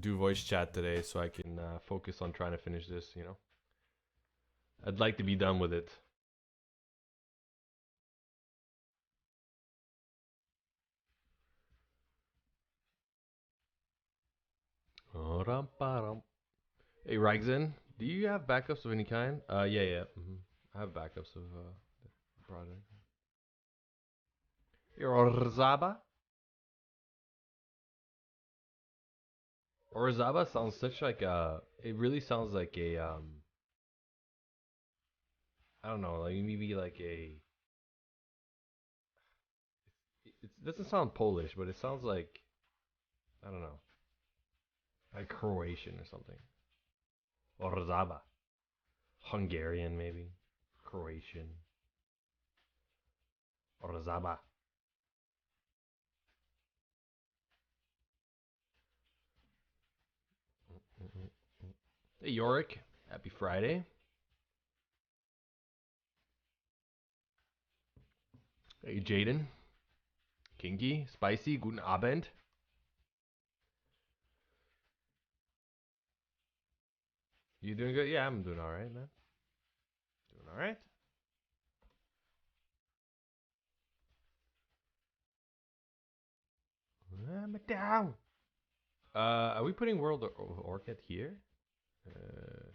do voice chat today so I can focus on trying to finish this. I'd like to be done with it. Hey, Ragzin, do you have backups of any kind? Yeah, yeah. I have backups of the project. Orzaba? Orzaba sounds such like a. It really sounds like a. I don't know, like maybe like a. It doesn't sound Polish, but it sounds like I don't know, like Croatian or something. Orzaba, Hungarian maybe, Croatian. Orzaba. Hey Yorick, happy Friday. Hey Jaden, Kinky, Spicy, guten Abend. You doing good? Yeah, I'm doing all right, man. Doing all right. I'm down. Are we putting World of Orchid here? Uh,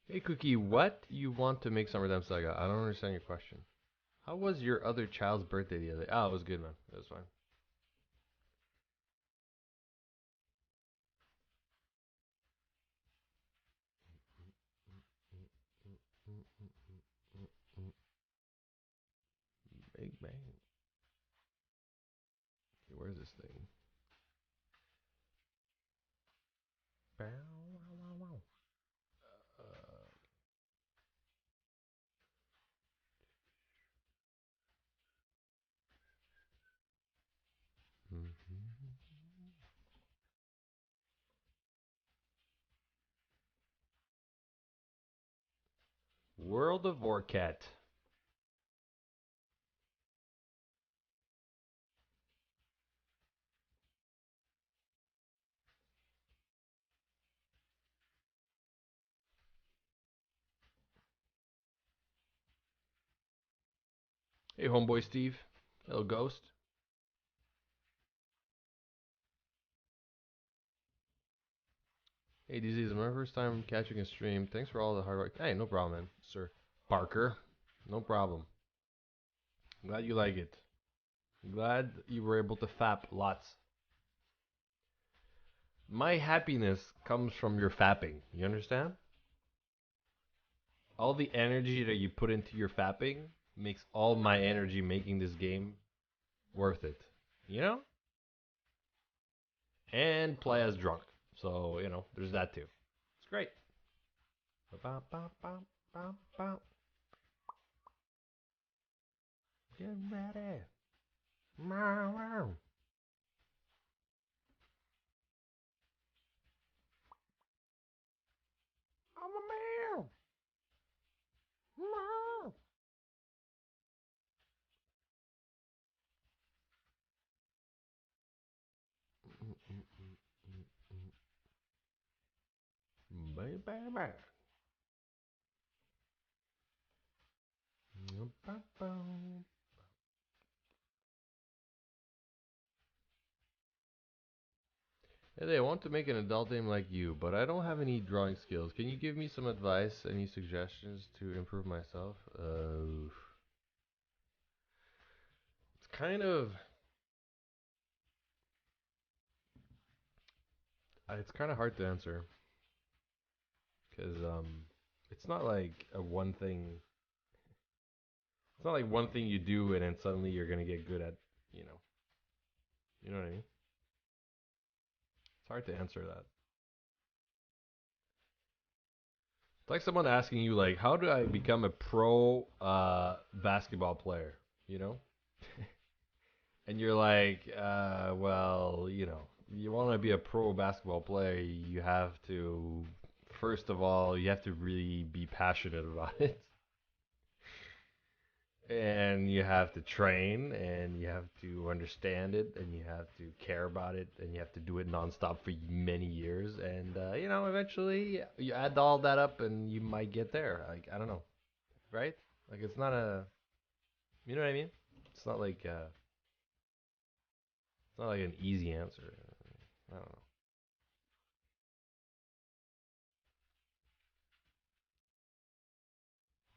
Hey Cookie, what you want to make Summertime Saga? I don't understand your question. How was your other child's birthday the other day? Oh, it was good, man. It was fine. Big Bang. Okay, where's this thing? Bow, wow, wow, wow. Uh, World of Orchid. Hey, homeboy Steve. Hello, Ghost. Hey, DZ, it's my first time catching a stream. Thanks for all the hard work. Hey, no problem, man. Sir Parker. No problem. Glad you like it. Glad you were able to fap lots. My happiness comes from your fapping. You understand? All the energy that you put into your fapping makes all my energy making this game worth it. You know? And play as drunk. So, there's that too. It's great. Get ready. I'm a man. Baby. Hey, they want to make an adult name like you, but I don't have any drawing skills. Can you give me some advice, any suggestions to improve myself? It's kind of, it's kind of hard to answer because it's not like a one thing. It's not like one thing you do and then suddenly you're gonna get good at, you know, you know what I mean? It's hard to answer that. It's like someone asking you, like, how do I become a pro basketball player? You know, and you're like, well, you want to be a pro basketball player, you have to, first of all, you have to really be passionate about it. And you have to train, and you have to understand it, and you have to care about it, and you have to do it nonstop for many years. And eventually you add all that up, and you might get there. Like, I don't know, right? Like, it's not a, you know what I mean? It's not like it's not like an easy answer. I don't know.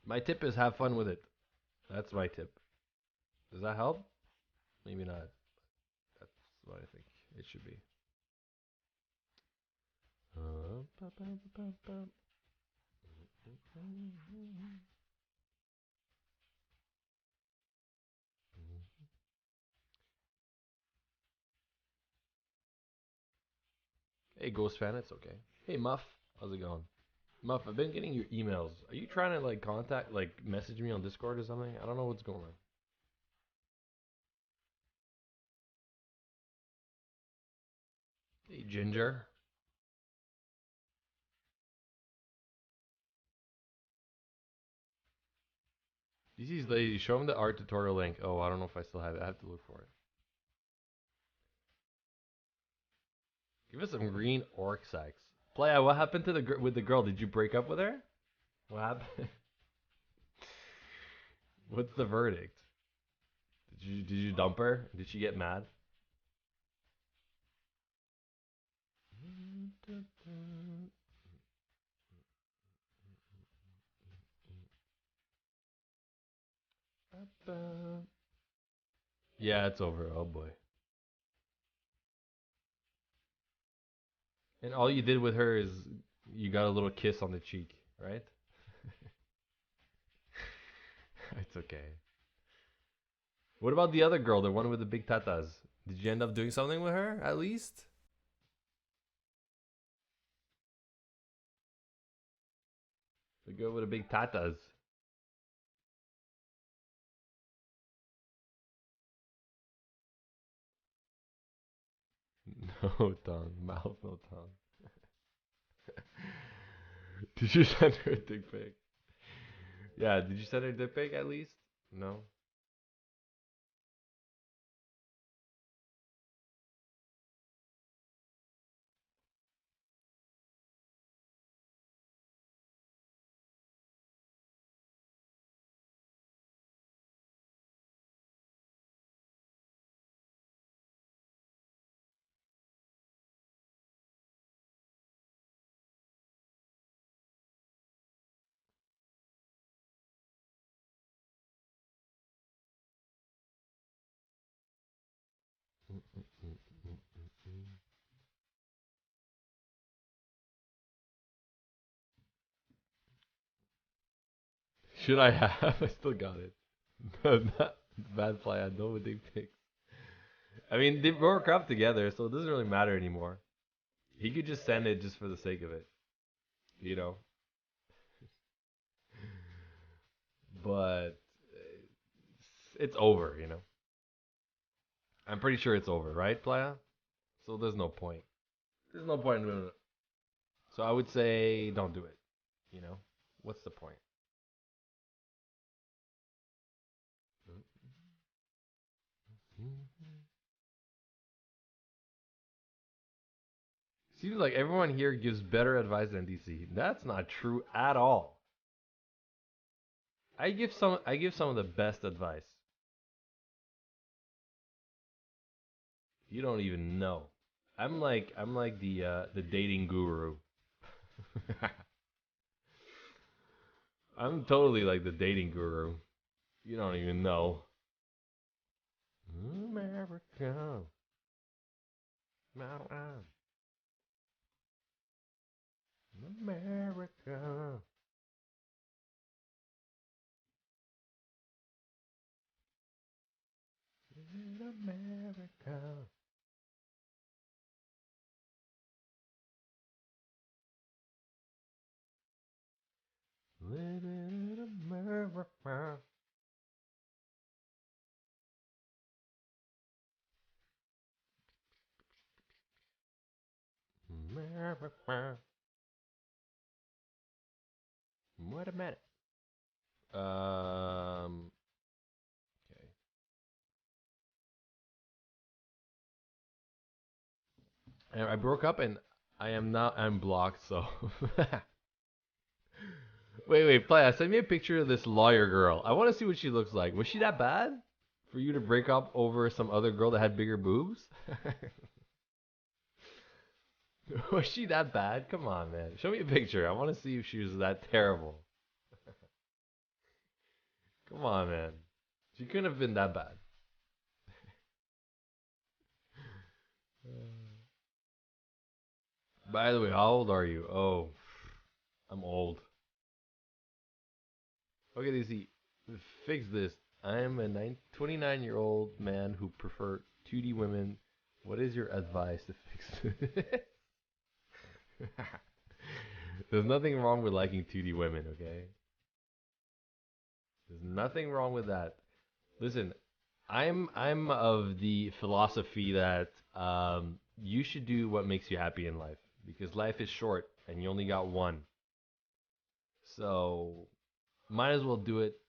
My tip is have fun with it. That's my tip. Does that help? Maybe not. That's what I think it should be. Hey, Ghost fan, it's okay. Hey, Muff, how's it going? Muff, I've been getting your emails. Are you trying to like contact, like message me on Discord or something? I don't know what's going on. Hey, Ginger. DC's lazy. Show him the art tutorial link. Oh, I don't know if I still have it. I have to look for it. Give us some green orc sacks. Playa, what happened to with the girl? Did you break up with her? What happened? What's the verdict? Did you dump her? Did she get mad? Yeah, it's over. Oh boy. And all you did with her is you got a little kiss on the cheek, right? It's okay. What about the other girl, the one with the big tatas? Did you end up doing something with her at least? The girl with the big tatas. No tongue, mouth, no tongue. Did you send her a dick pic? Yeah, did you send her a dick pic at least? No. Should I have? I still got it. Not bad fly. I know dick pics. I mean, they broke up together, so it doesn't really matter anymore. He could just send it just for the sake of it, you know. But it's over, you know. I'm pretty sure it's over, right, Playa? So there's no point. There's no point in doing it. So I would say don't do it. You know, what's the point? Seems like everyone here gives better advice than DC. That's not true at all. I give some of the best advice. You don't even know. I'm like the dating guru. I'm totally like the dating guru. You don't even know. America. America. In America. Living in America. America. Wait a minute. Okay. And I broke up and I am now I'm blocked. So wait, play. Send me a picture of this lawyer girl. I want to see what she looks like. Was she that bad for you to break up over some other girl that had bigger boobs? Was she that bad? Come on, man. Show me a picture. I want to see if she was that terrible. Come on, man. She couldn't have been that bad. By the way, how old are you? Oh, I'm old. Okay, DC, fix this. I am a 29-year-old man who prefer 2D women. What is your advice to fix this? There's nothing wrong with liking 2D women, okay? There's nothing wrong with that. Listen, I'm of the philosophy that you should do what makes you happy in life because life is short and you only got one. So might as well do it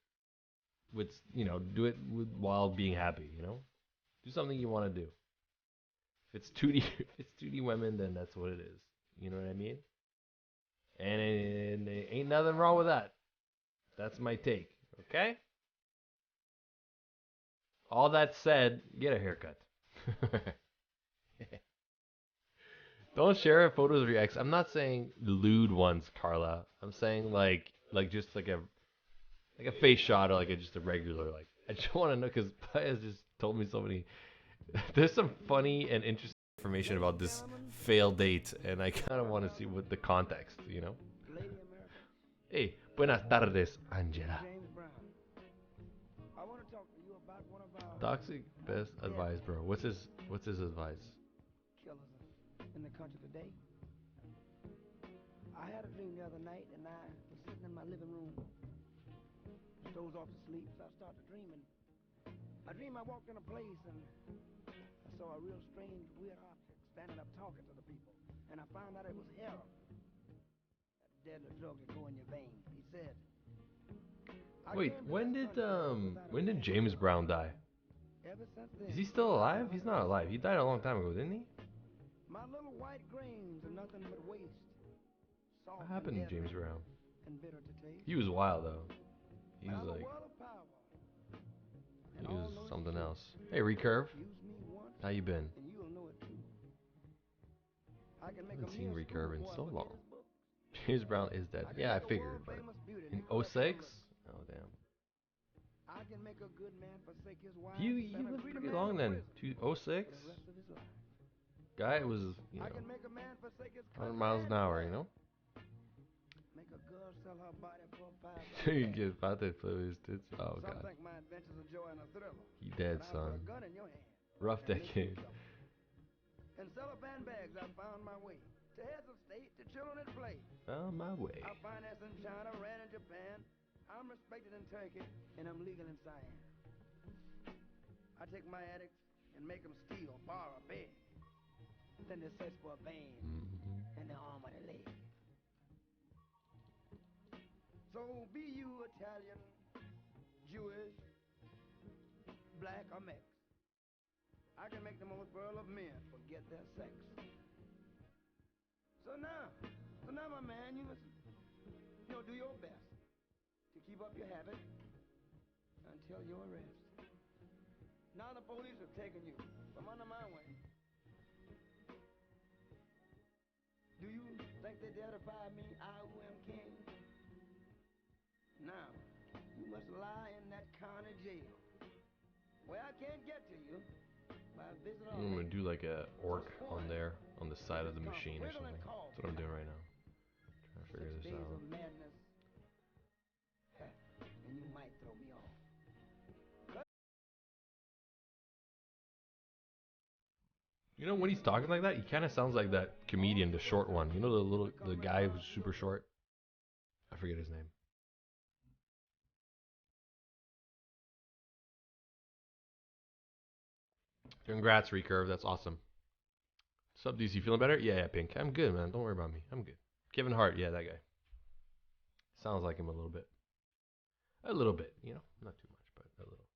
with do it while being happy. Do something you want to do. If it's 2D if it's 2D women, then that's what it is. You know what I mean? And ain't nothing wrong with that. That's my take. Okay. All that said, get a haircut. Don't share photos of your ex. I'm not saying lewd ones, Carla. I'm saying like just like a face shot or like just a regular like. I just want to know because Paya's just told me so many. There's some funny and interesting information about this failed date, and I kind of want to see what the context. Hey, buenas tardes, Angela. Toxic best advice, bro. What's his advice? In the country today. I had a dream the other night, and I was sitting in my living room, dozed off to sleep, so I started dreaming. I dreamed I walked in a place, and I saw a real strange, weird object standing up talking to the people, and I found out it was heroin, that deadly drug that go in your veins. He said, Wait, when did James Brown die? ever since then, Is he still alive? He's not alive. He died a long time ago, didn't he? my little white grains are nothing but waste. What happened to James Brown? And bitter to taste. He was wild though. He was like he was something else. Hey, Recurve. How you been? I haven't seen Recurve in so long. James Brown is dead. Yeah, I figured, but in '06? Oh damn. I can make a good man forsake his wife. He lived pretty long then. '06. Guy was 100 miles an hour. Make a girl sell her body for a You get about that for his tits. Oh god. He dead, son. Rough decade. In cellophane bags, I found my way to heads of state, to children at play. Found my way. I finance in China, ran in Japan. I'm respected in Turkey, and I'm legal in Siam. I take my addicts and make them steal, borrow, beg. Then they search for a vein in the arm of the leg. So be you Italian, Jewish, black, or mixed, I can make the most virile of men forget their sex. So now, my man, you must, do your best to keep up your habit until your arrest. Now the police have taken you from under my wing. Do you think they dare defy me, I who am king? Now, you must lie in that county jail, where I can't get to you by visiting. I'm gonna do like a orc on there, on the side of the machine or something. That's what I'm doing right now. Trying to figure this out. Madness, and you might throw me off. When he's talking like that, he kind of sounds like that comedian, the short one. The guy who's super short. I forget his name. Congrats, Recurve. That's awesome. What's up, DC? Feeling better? Yeah, Pink. I'm good, man. Don't worry about me. I'm good. Kevin Hart. Yeah, that guy. Sounds like him a little bit. A little bit, not too much, but a little.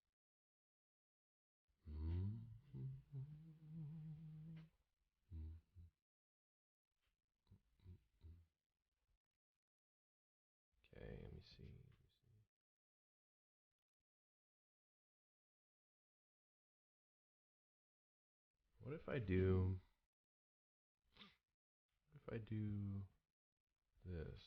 Okay, let me see. What if I do? If I do this?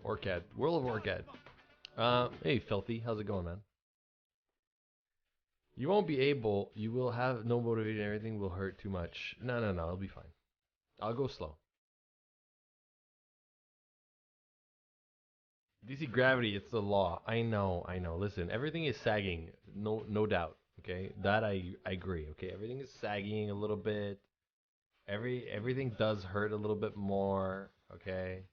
Orchid. World of Orchid. Hey, Filthy. How's it going, man? You won't be able. You will have no motivation. Everything will hurt too much. No, no, no. It'll be fine. I'll go slow. DC gravity. It's the law. I know. I know. Listen, everything is sagging. No, no doubt. Okay, that I agree. Okay, everything is sagging a little bit. Everything does hurt a little bit more. Okay.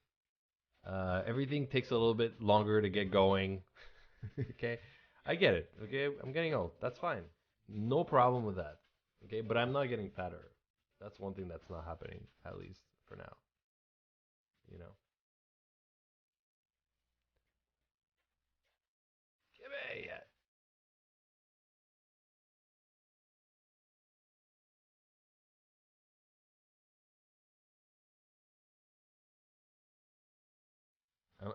Everything takes a little bit longer to get going. Okay, I get it. Okay, I'm getting old. That's fine. No problem with that. Okay, but I'm not getting fatter. That's one thing that's not happening, at least for now. You know. Yeah.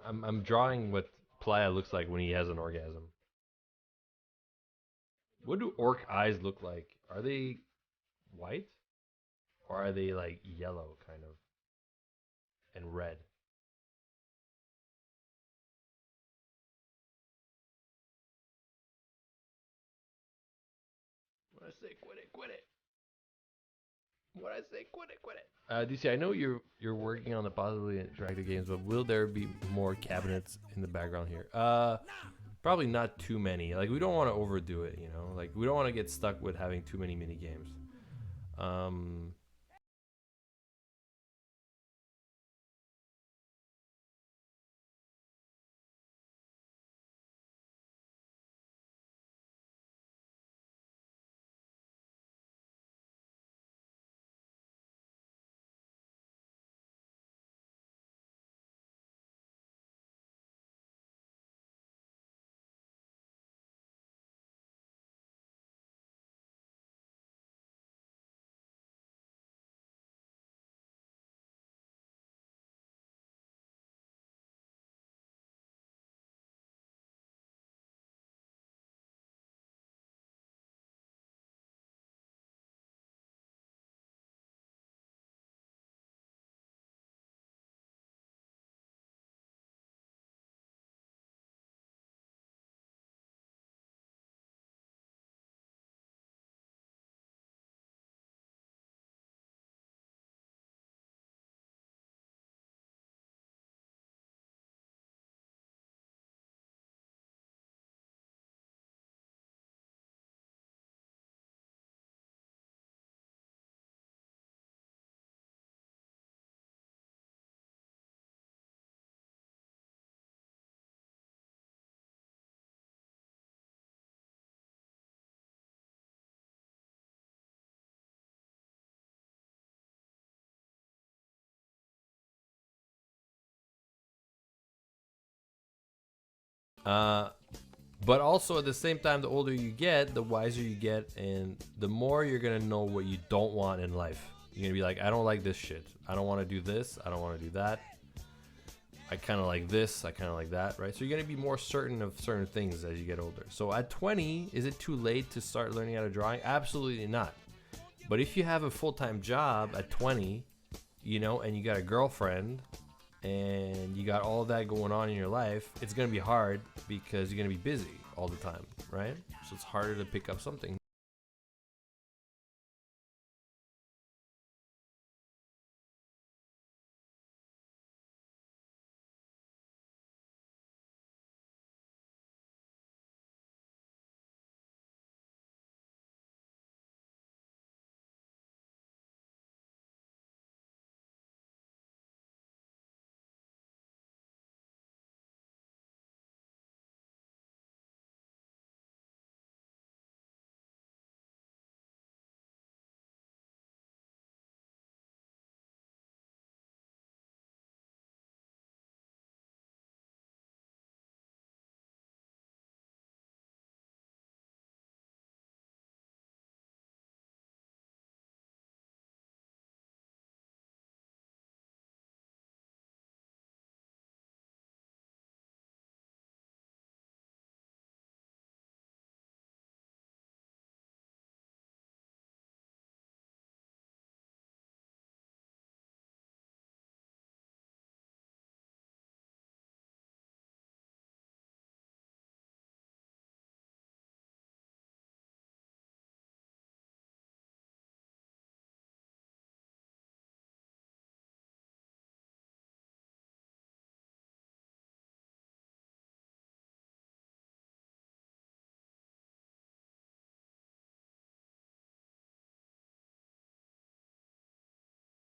I'm drawing what Playa looks like when he has an orgasm. What do orc eyes look like? Are they white or are they like yellow kind of and red? When I say quit it, quit it. When I say quit it, quit it. DC, I know you're working on the possibly interactive games, but will there be more cabinets in the background here? Probably not too many. Like we don't want to overdo it, you know. Like we don't want to get stuck with having too many mini games. Um, uh, but also at the same time, the older you get, the wiser you get, and the more you're gonna know what you don't want in life. You're gonna be like, I don't like this shit. I don't want to do this. I don't want to do that. I kind of like this. I kind of like that, right? So you're gonna be more certain of certain things as you get older. So at 20, is it too late to start learning how to draw? Absolutely not. But if you have a full-time job at 20, you know, and you got a girlfriend and you got all of that going on in your life, it's going to be hard because you're going to be busy all the time, right? So it's harder to pick up something.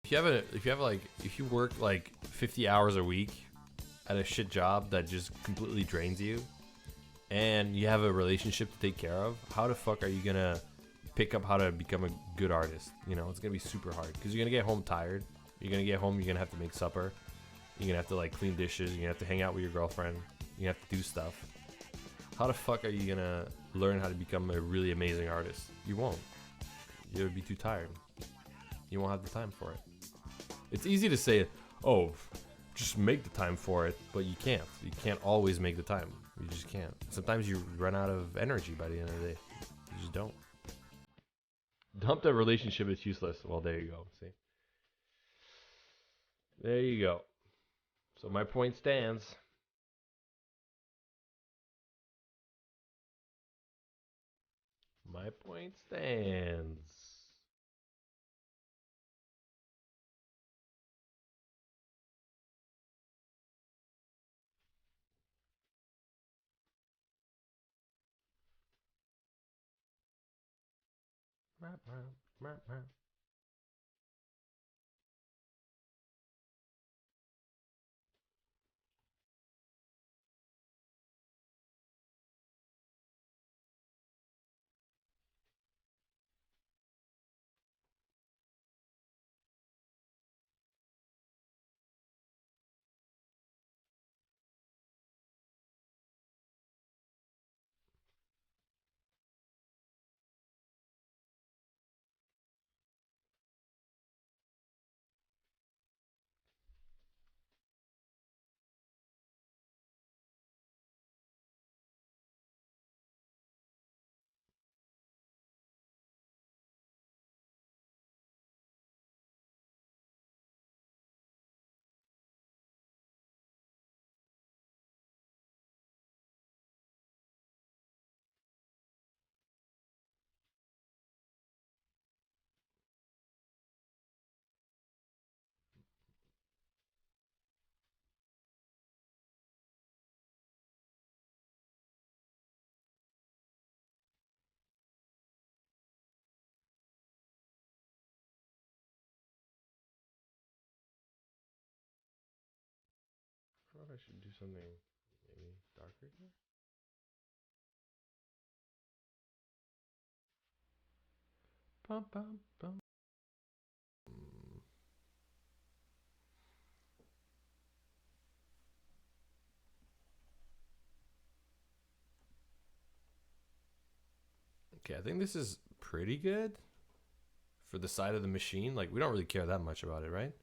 if you work like 50 hours a week at a shit job that just completely drains you, and you have a relationship to take care of, how the fuck are you gonna pick up how to become a good artist? You know, it's gonna be super hard because you're gonna get home tired. You're gonna get home, you're gonna have to make supper. You're gonna have to like clean dishes. You're gonna have to hang out with your girlfriend. You're gonna have to do stuff. How the fuck are you gonna learn how to become a really amazing artist? You won't. You'll be too tired. You won't have the time for it. It's easy to say, oh, just make the time for it, but you can't. You can't always make the time. You just can't. Sometimes you run out of energy by the end of the day. You just don't. Dump that relationship, it's useless. Well, there you go. See? There you go. So my point stands. My point stands. I thought I should do something maybe darker here. Bum, bum, bum. Okay, I think this is pretty good for the side of the machine. Like, we don't really care that much about it, right?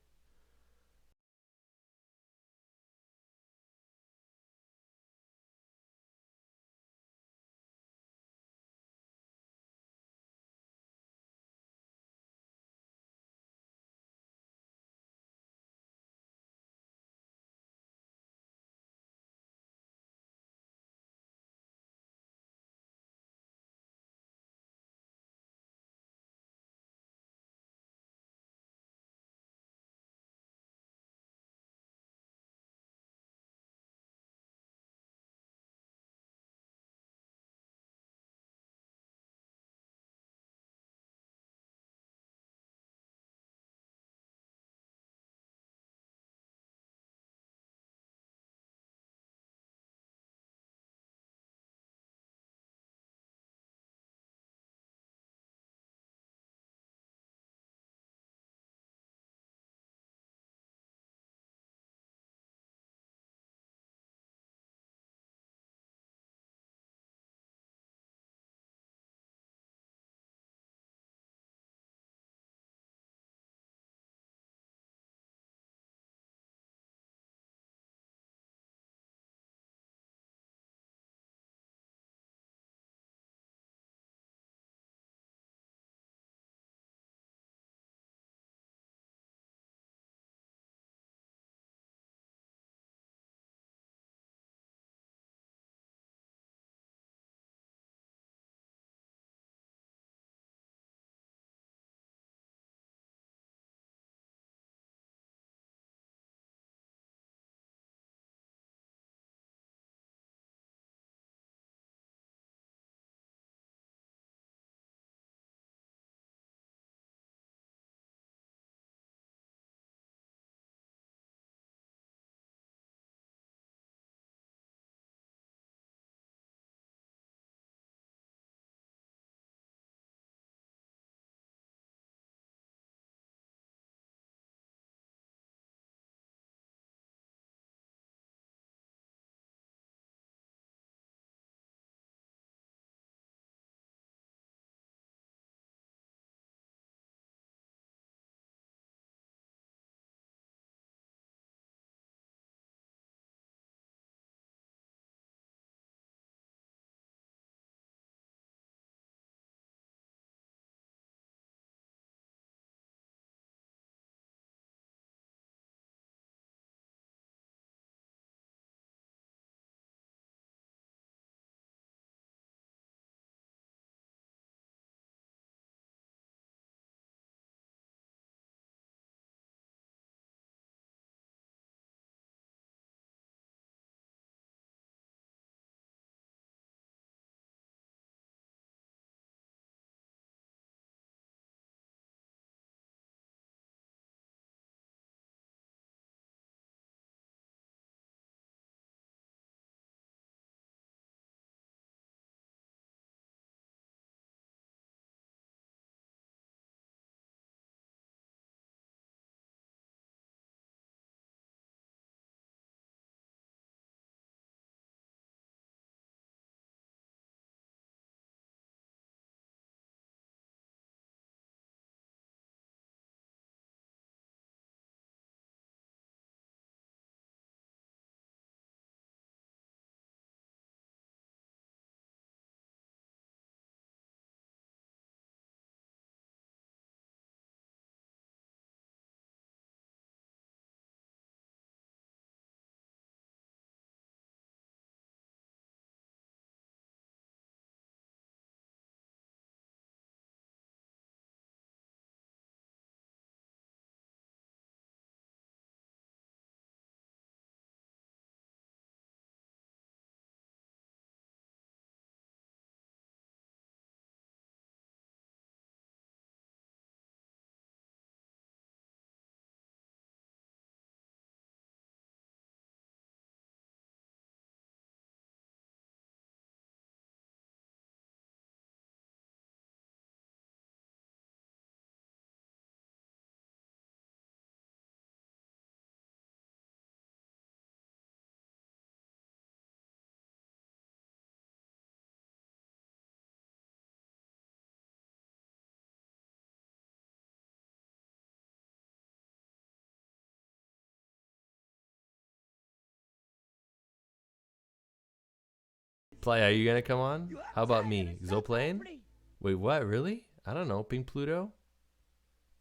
Play, are you gonna come on? You How about uptight me? and it's Zo not playing? property. Wait, what? Really? I don't know. Pink Pluto?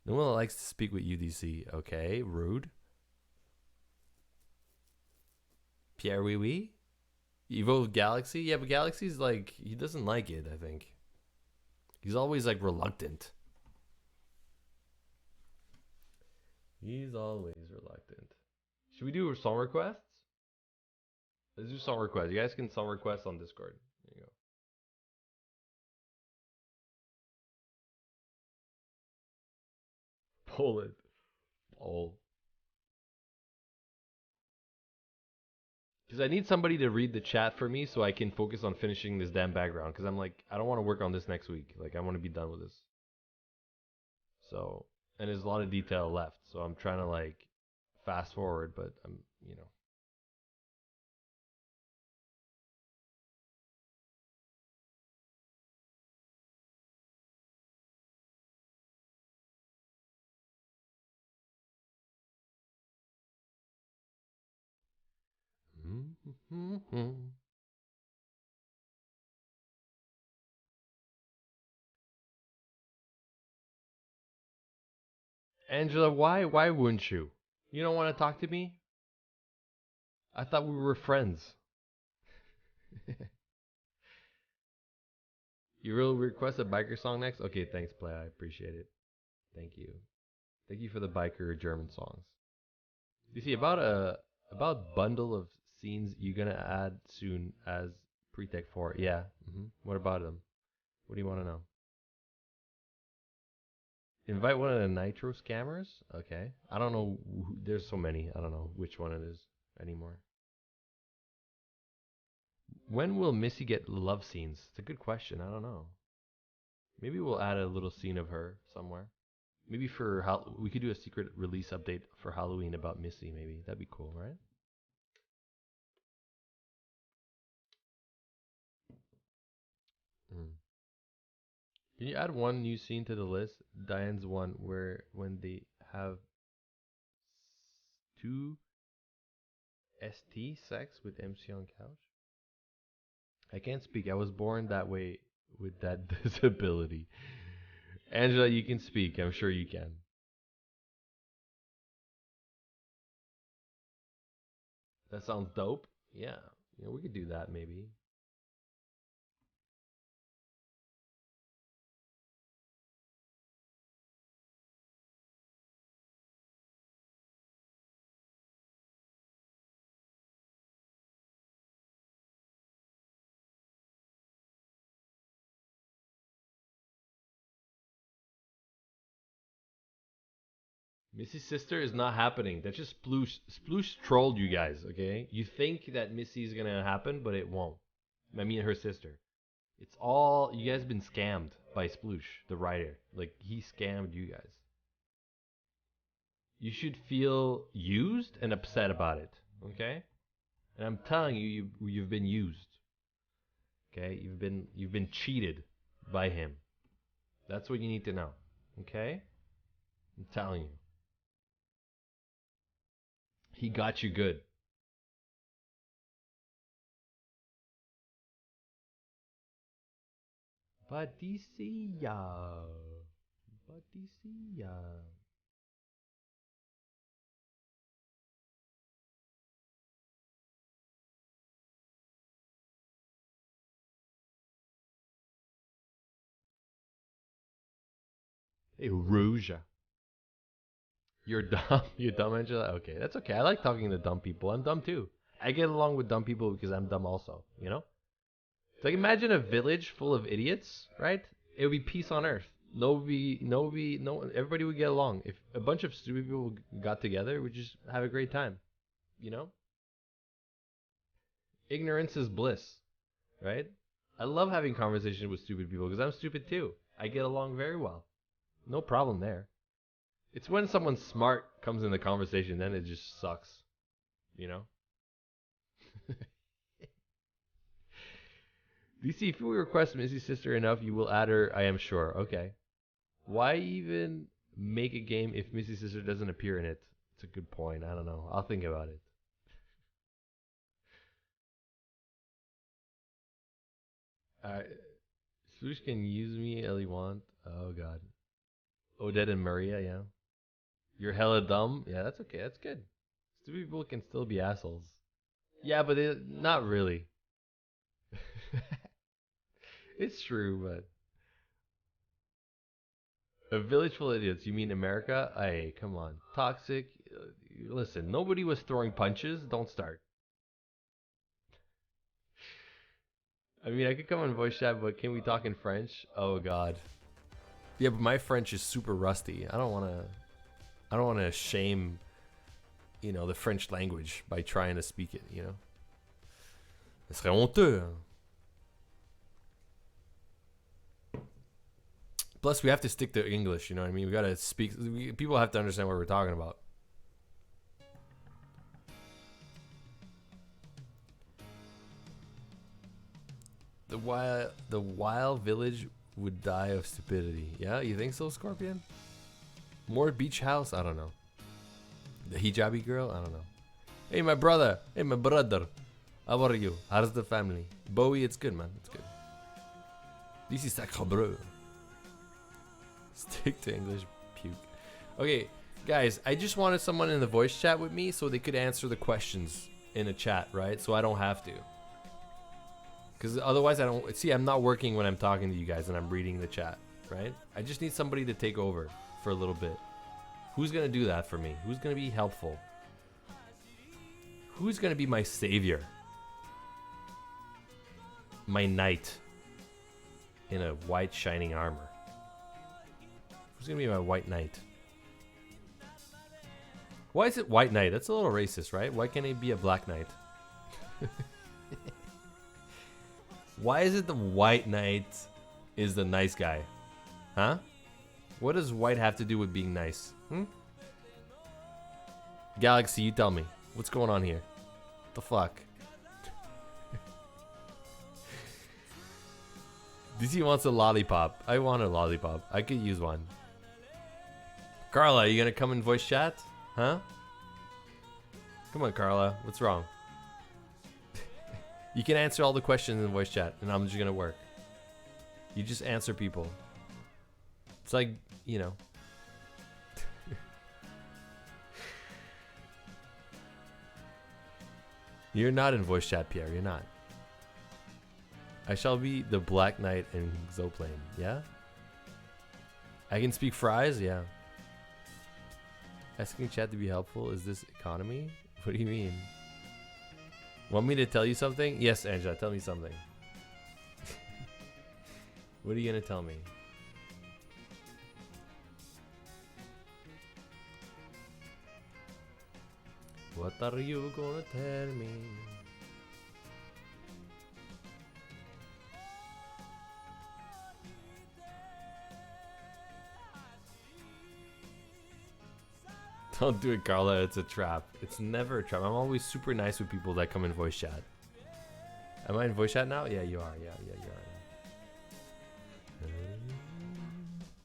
No one likes to speak with UDC. Okay, rude. Pierre Wee Wee? You vote with Galaxy? Yeah, but Galaxy's like, he doesn't like it, I think. He's always like reluctant. He's always reluctant. Should we do song requests? Let's do song requests. You guys can song requests on Discord. There you go. Pull it. Pull. Because I need somebody to read the chat for me so I can focus on finishing this damn background. Because I'm like, I don't want to work on this next week. Like, I want to be done with this. So, and there's a lot of detail left. So I'm trying to like fast forward, but I'm, you know. Angela, why wouldn't you? You don't want to talk to me? I thought we were friends. You will request a biker song next? Okay, thanks, Play. I appreciate it. Thank you. Thank you for the biker German songs. You see, about bundle of scenes you're gonna add soon as pre-tech 4. Yeah. What about them? What do you want to know? Invite one of the Nitro scammers? Okay. I don't know. There's so many. I don't know which one it is anymore. When will Missy get love scenes? It's a good question. I don't know. Maybe we'll add a little scene of her somewhere. Maybe for we could do a secret release update for Halloween about Missy. Maybe that'd be cool, right? Mm. Can you add one new scene to the list? Diane's one where when they have two ST sex with MC on couch. I can't speak. I was born that way with that disability. Angela, you can speak. I'm sure you can. That sounds dope. Yeah. We could do that maybe. Missy's sister is not happening. That's just Sploosh. Sploosh trolled you guys, okay? You think that Missy's gonna happen, but it won't. I mean, her sister. It's all. You guys been scammed by Sploosh, the writer. Like, he scammed you guys. You should feel used and upset about it, okay? And I'm telling you, you've been used. Okay? You've been cheated by him. That's what you need to know. Okay? I'm telling you. He got you good. Patricia. Patricia. Hey, Rouge. You're dumb. You're dumb, Angela? Okay, that's okay. I like talking to dumb people. I'm dumb too. I get along with dumb people because I'm dumb also, you know? It's like imagine a village full of idiots, right? It would be peace on earth. No, everybody would get along. If a bunch of stupid people got together, we'd just have a great time, you know? Ignorance is bliss, right? I love having conversations with stupid people because I'm stupid too. I get along very well. No problem there. It's when someone smart comes in the conversation, then it just sucks, you know? DC, if you request Missy's sister enough, you will add her, I am sure. Okay. Why even make a game if Missy's sister doesn't appear in it? It's a good point. I don't know. I'll think about it. Swoosh can use me all you want. Oh god. Odette and Maria, yeah. You're hella dumb. Yeah, that's okay. That's good. Stupid people can still be assholes. Yeah, but not really. It's true, but a village full of idiots. You mean America? Hey, come on. Toxic. Listen, nobody was throwing punches. Don't start. I mean, I could come on voice chat, but can we talk in French? Oh God. Yeah, but my French is super rusty. I don't want to. I don't want to shame, the French language by trying to speak it. Ce serait honteux. Plus, we have to stick to English. You know what I mean? We gotta speak. People have to understand what we're talking about. The wild village would die of stupidity. Yeah, you think so, Scorpion? More beach house? I don't know. The hijabi girl? I don't know. Hey, my brother. Hey, my brother. How are you? How's the family? Bowie, it's good, man. It's good. This is sacre bleu. Stick to English, puke. Okay, guys, I just wanted someone in the voice chat with me so they could answer the questions in a chat, right? So I don't have to. Because otherwise I don't... See, I'm not working when I'm talking to you guys and I'm reading the chat, right? I just need somebody to take over for a little bit. Who's going to do that for me? Who's going to be helpful? Who's going to be my savior? My knight in a white shining armor. Who's going to be my white knight? Why is it white knight? That's a little racist, right? Why can't it be a black knight? Why is it the white knight is the nice guy? Huh? What does white have to do with being nice? Galaxy, you tell me. What's going on here? What the fuck? DC wants a lollipop. I want a lollipop. I could use one. Carla, are you gonna come in voice chat? Huh? Come on, Carla. What's wrong? You can answer all the questions in voice chat, and I'm just gonna work. You just answer people. It's like, You're not in voice chat, Pierre. You're not. I shall be the Black Knight in Zoplane. Yeah? I can speak fries? Yeah. Asking chat to be helpful. Is this economy? What do you mean? Want me to tell you something? Yes, Angela, tell me something. What are you gonna tell me? What are you gonna tell me? Don't do it, Carla. It's a trap. It's never a trap. I'm always super nice with people that come in voice chat. Am I in voice chat now? Yeah, you are. Yeah, you are.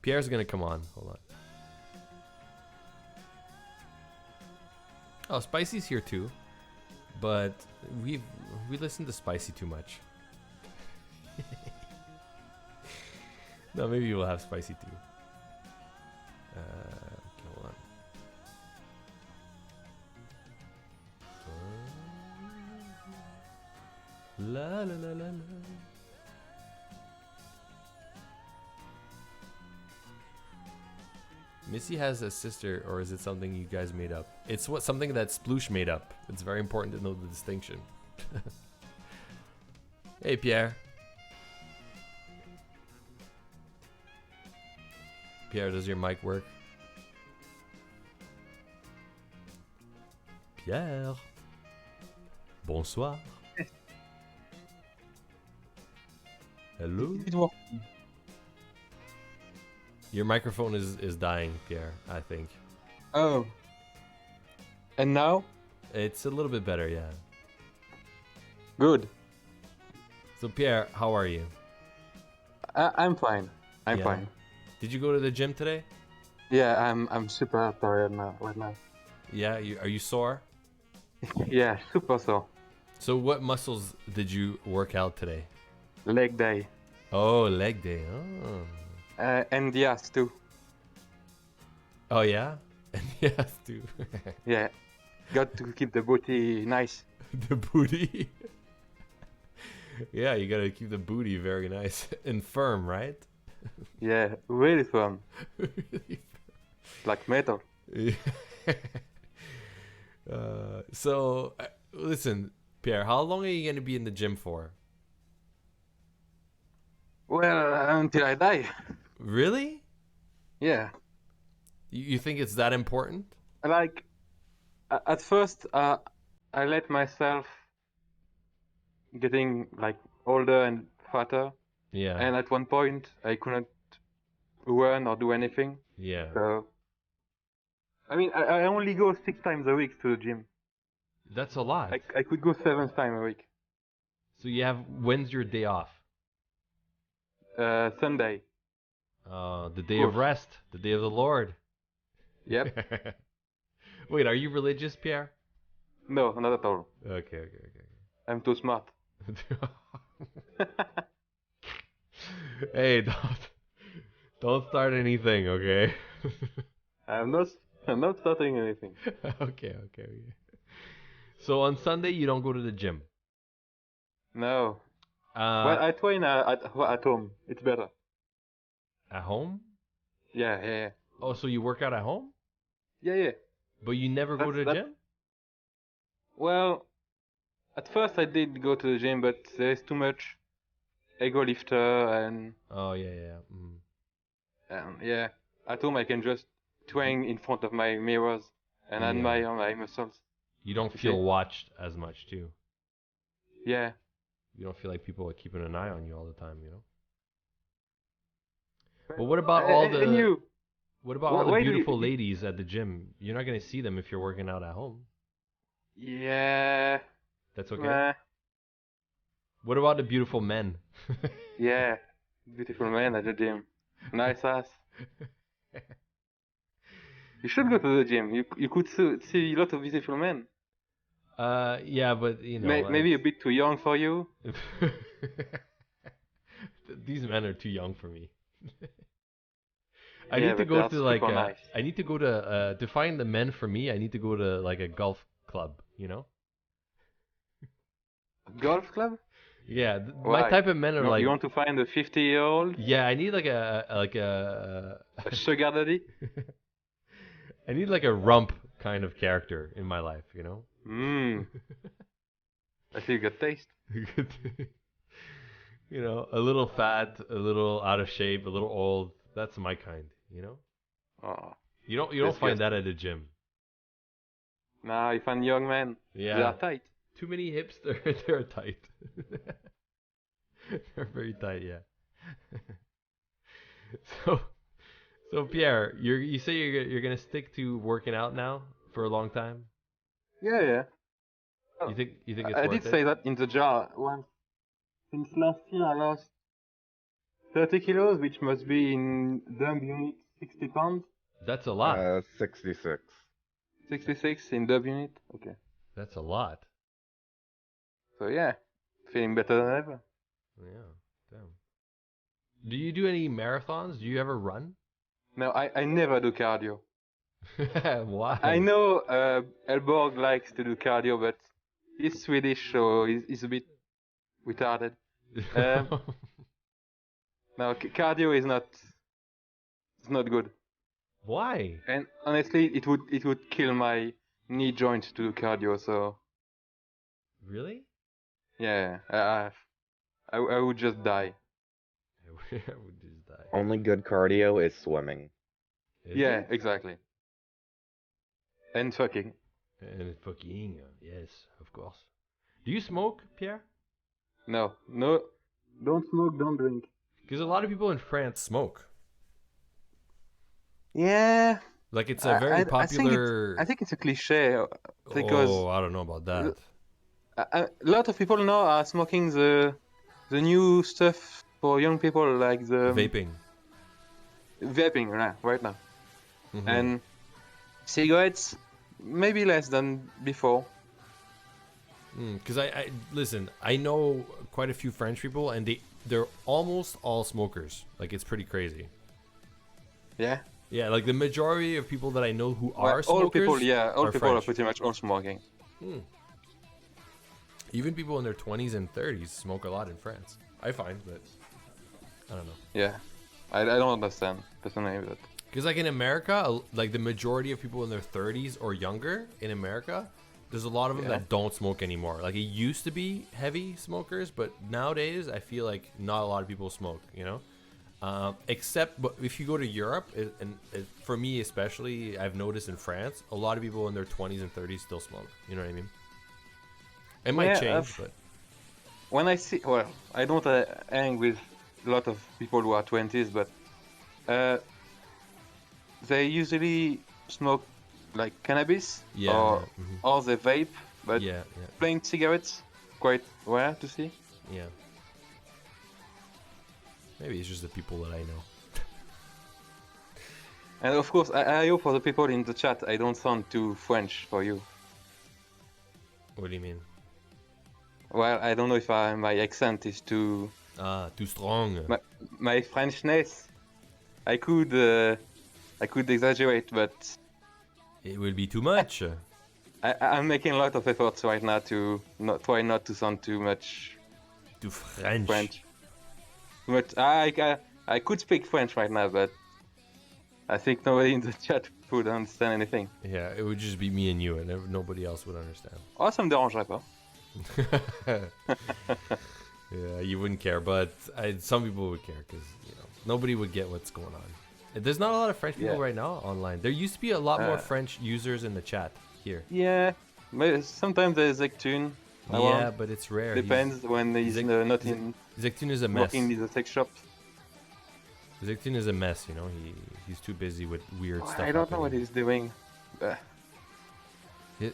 Pierre's gonna come on. Hold on. Oh, Spicy's here too, but we listen to Spicy too much. No, maybe we'll have Spicy too. Okay, hold on. La la la la la. Missy has a sister, or is it something you guys made up? It's something that Sploosh made up. It's very important to know the distinction. Hey, Pierre. Pierre, does your mic work? Pierre. Bonsoir. Hello. Your microphone is dying, Pierre, I think. Oh. And now? It's a little bit better, yeah. Good. So, Pierre, how are you? I'm fine. I'm Yeah. fine. Did you go to the gym today? Yeah, I'm super tired now, right now. Yeah, are you sore? Yeah, super so. So what muscles did you work out today? leg day. Oh, leg day. Oh. And the ass too. Oh yeah. Yes, dude. Yeah, got to keep the booty nice. The booty. Yeah, you gotta keep the booty very nice and firm, right? Yeah, really firm, Really like metal. firm. So, listen, Pierre, how long are you gonna be in the gym for? Well, until I die. Really? Yeah, You think it's that important? like at first, I let myself getting like older and fatter, Yeah. and at one point I couldn't run or do anything. Yeah. So, I mean, I only go 6 times a week to the gym. That's a lot. I could go 7 times a week. So you have, when's your day off? Sunday. The day of rest, the day of the Lord. Yep. Wait, are you religious, Pierre? No, not at all. Okay. I'm too smart. Hey, don't start anything, okay? I'm not starting anything. Okay. So on Sunday you don't go to the gym. No. Well, I train at home. It's better. At home? Yeah. Oh, so you work out at home? Yeah. But you never go to the gym? Well, at first I did go to the gym, but there's too much ego lifter and Oh yeah. yeah. At home I can just train in front of my mirrors and Yeah. admire my muscles. You don't You feel see? watched as much too. Yeah. You don't feel like people are keeping an eye on you all the time, you know? But what about all the And you? What about all the Why do beautiful you- ladies at the gym? You're not gonna see them if you're working out at home. Yeah. That's okay. Meh. What about the beautiful men? Yeah. Beautiful man at the gym. Nice ass. You should go to the gym. You could see a lot of beautiful men. Yeah, but you know, Maybe a bit too young for you. These men are too young for me. I Yeah, need to but go they're to like super nice. I need to go to find the men for me. I need to go to like a golf club, you know? Golf club? Yeah, my Why? type of men are like You want to find a 50-year-old? yeah, I need like A sugar daddy? I need like a rump kind of character in my life, you know? Mmm. I see you got taste. You know, a little fat, a little out of shape, a little old. That's my kind, you know? Oh. You don't find that at the gym. Nah, you find young men. Yeah. They are tight. Too many hips, they're tight. They're very tight, yeah. So Pierre, you say you're gonna stick to working out now for a long time? Yeah. You think it's I worth did it? say that in the jar once. Since last year I lost 30 kilos, which must be in dumb unit 60 pounds. That's a lot. 66. 66 in dub unit. Okay. That's a lot. So yeah, feeling better than ever. Yeah, damn. Do you do any marathons? Do you ever run? No, I never do cardio. Why? I know Elborg likes to do cardio, but he's Swedish, so he's a bit retarded. No, cardio is not. It's not good. Why? And honestly, it would kill my knee joint to do cardio. So Really? yeah, I would just die. I would just die. Only good cardio is swimming. Is Yeah, it? exactly. And fucking. And fucking, yes, of course. Do you smoke, Pierre? No, don't smoke, don't drink. Because a lot of people in France smoke. Yeah, Like it's a very popular. I think it's a cliche because Oh, I don't know about that. a lot of people now are smoking the new stuff for young people, like the Vaping. right now. Mhm. And cigarettes, maybe less than before. Because I listen, I know quite a few French people, and they're almost all smokers. Like it's pretty crazy. Yeah. Yeah, like the majority of people that I know who Well, are smokers all are people are French. pretty much all smoking. Even people in their 20s and 30s smoke a lot in France. I find, but I don't know. Yeah. I don't understand personally, but Because like in America, like the majority of people in their 30s or younger in America, there's a lot of them Yeah. that don't smoke anymore. Like it used to be heavy smokers, but nowadays I feel like not a lot of people smoke, you know? Except but if you go to Europe, for me especially, I've noticed in France, a lot of people in their 20s and 30s still smoke. You know what I mean? It might Yeah, change, but when I see, well, I don't hang with a lot of people who are 20s, but they usually smoke like cannabis yeah, or they vape, but yeah, plain cigarettes quite rare to see. yeah. Maybe it's just the people that I know. And of course, I hope for the people in the chat, I don't sound too French for you. What do you mean? Well, I don't know if my accent is too Too strong. my Frenchness. I could exaggerate, but It will be too much. I'm making a lot of efforts right now to try not to sound too much Too French. French. But I could speak French right now, but I think nobody in the chat would understand anything. Yeah, it would just be me and you, and nobody else would understand. Oh, ça me dérangerait pas. Yeah, you wouldn't care, but some people would care because nobody would get what's going on. There's not a lot of French people right now online. There used to be a lot more French users in the chat here. Yeah, but sometimes there's Zectune. Yeah, but it's rare. Depends when he's not in Zectune is a mess. working in the sex shop. Zectune is a mess, he's too busy with weird stuff. I don't know what he's doing.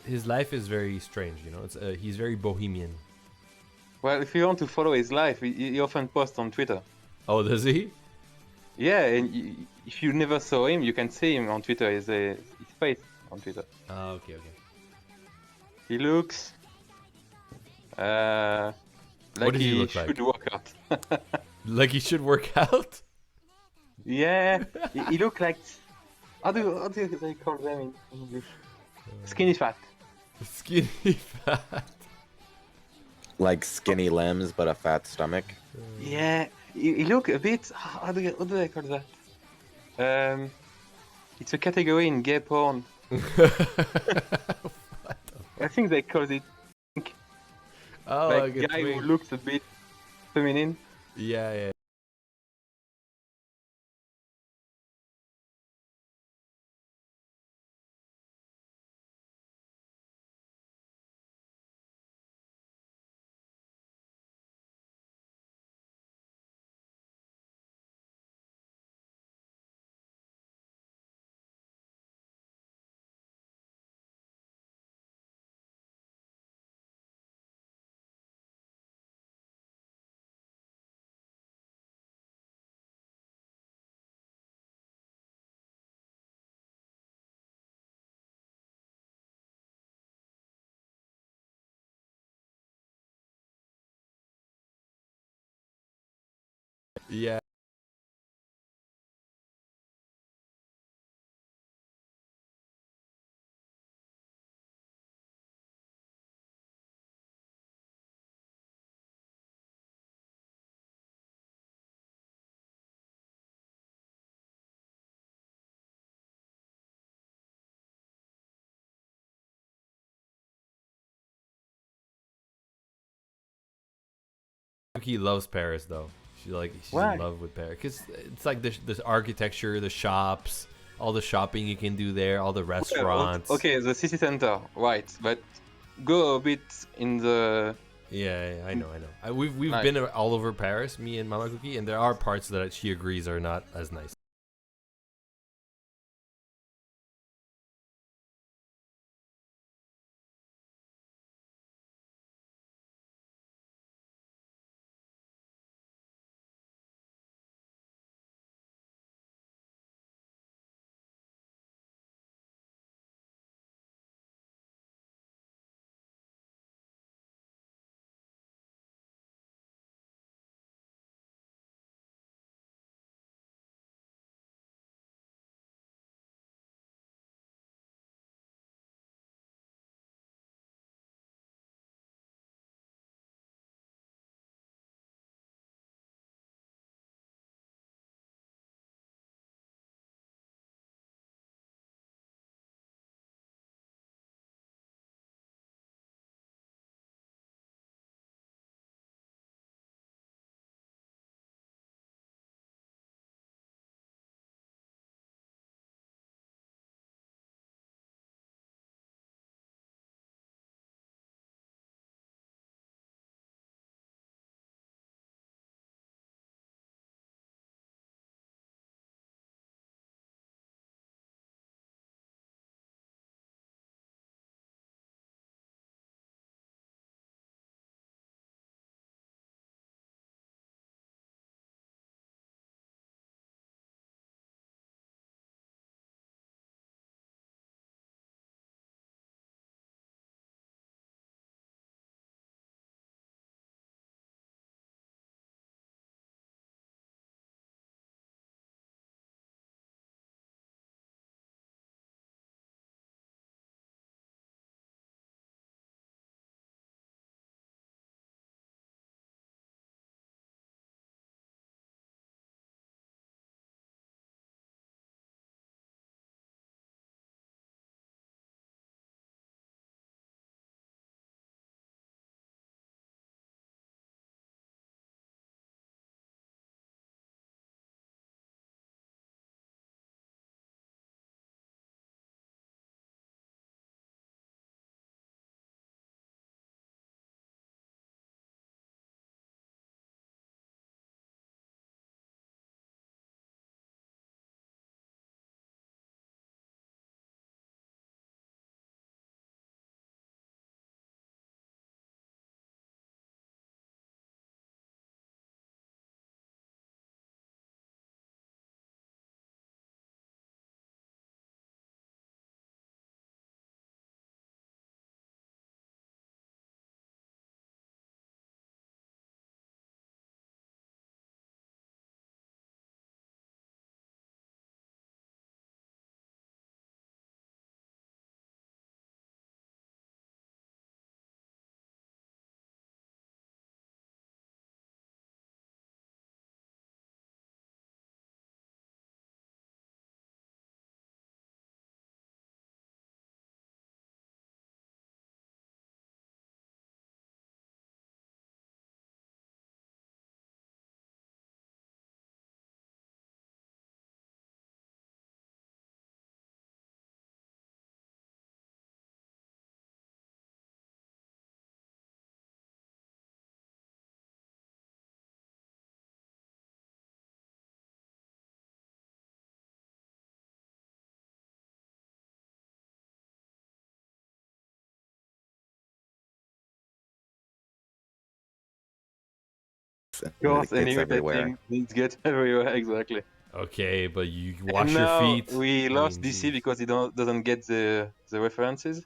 His life is very strange, It's he's very bohemian. Well, if you want to follow his life, he often posts on Twitter. Oh, does he? Yeah, and if you never saw him, you can see him on Twitter. His face on Twitter. Oh, okay. He looks like What does he look should like? work out. Like he should work out? Yeah, he look like how do they call them in English? Skinny fat. Skinny fat. Like skinny limbs but a fat stomach. Yeah, he look a bit. How do they call that? It's a category in gay porn. I think they call it like a guy who twink. looks a bit feminine. Yeah. Yeah. He loves Paris though. She's Why? in love with Paris because it's like the architecture, the shops, all the shopping you can do there, all the restaurants. Okay, the city center, right? But go a bit in the. Yeah, I know. We've Nice. been all over Paris, me and Mama Cookie, and there are parts that she agrees are not as nice. Coarse it and gets everywhere. irritating. It gets everywhere, exactly. Okay, but you And wash your now feet. we I lost mean, DC geez. because he doesn't get the references.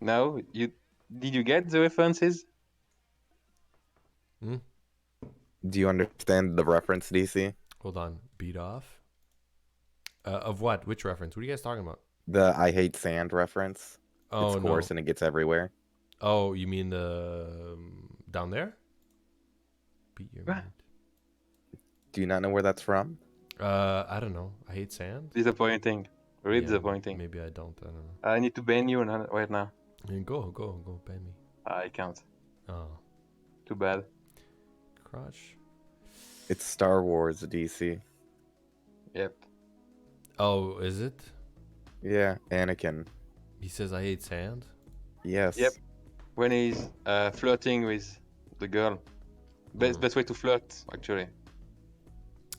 No, did you get the references? Hmm? Do you understand the reference, DC? Hold on. Beat off? Of what? Which reference? What are you guys talking about? The I hate sand reference. It's Oh, coarse no. and it gets everywhere. Oh, you mean the down there? Beat your What? meat. Do you not know where that's from? I don't know. I hate sand. Disappointing. Really Yeah, disappointing. maybe I don't. I don't know. I need to ban you right now. Go, ban me. I can't. Oh, Too bad. crotch. It's Star Wars, DC. Yep. Oh, is it? Yeah, Anakin. He says I hate sand. Yes. Yep. When he's flirting with the girl. Best way to flirt, actually.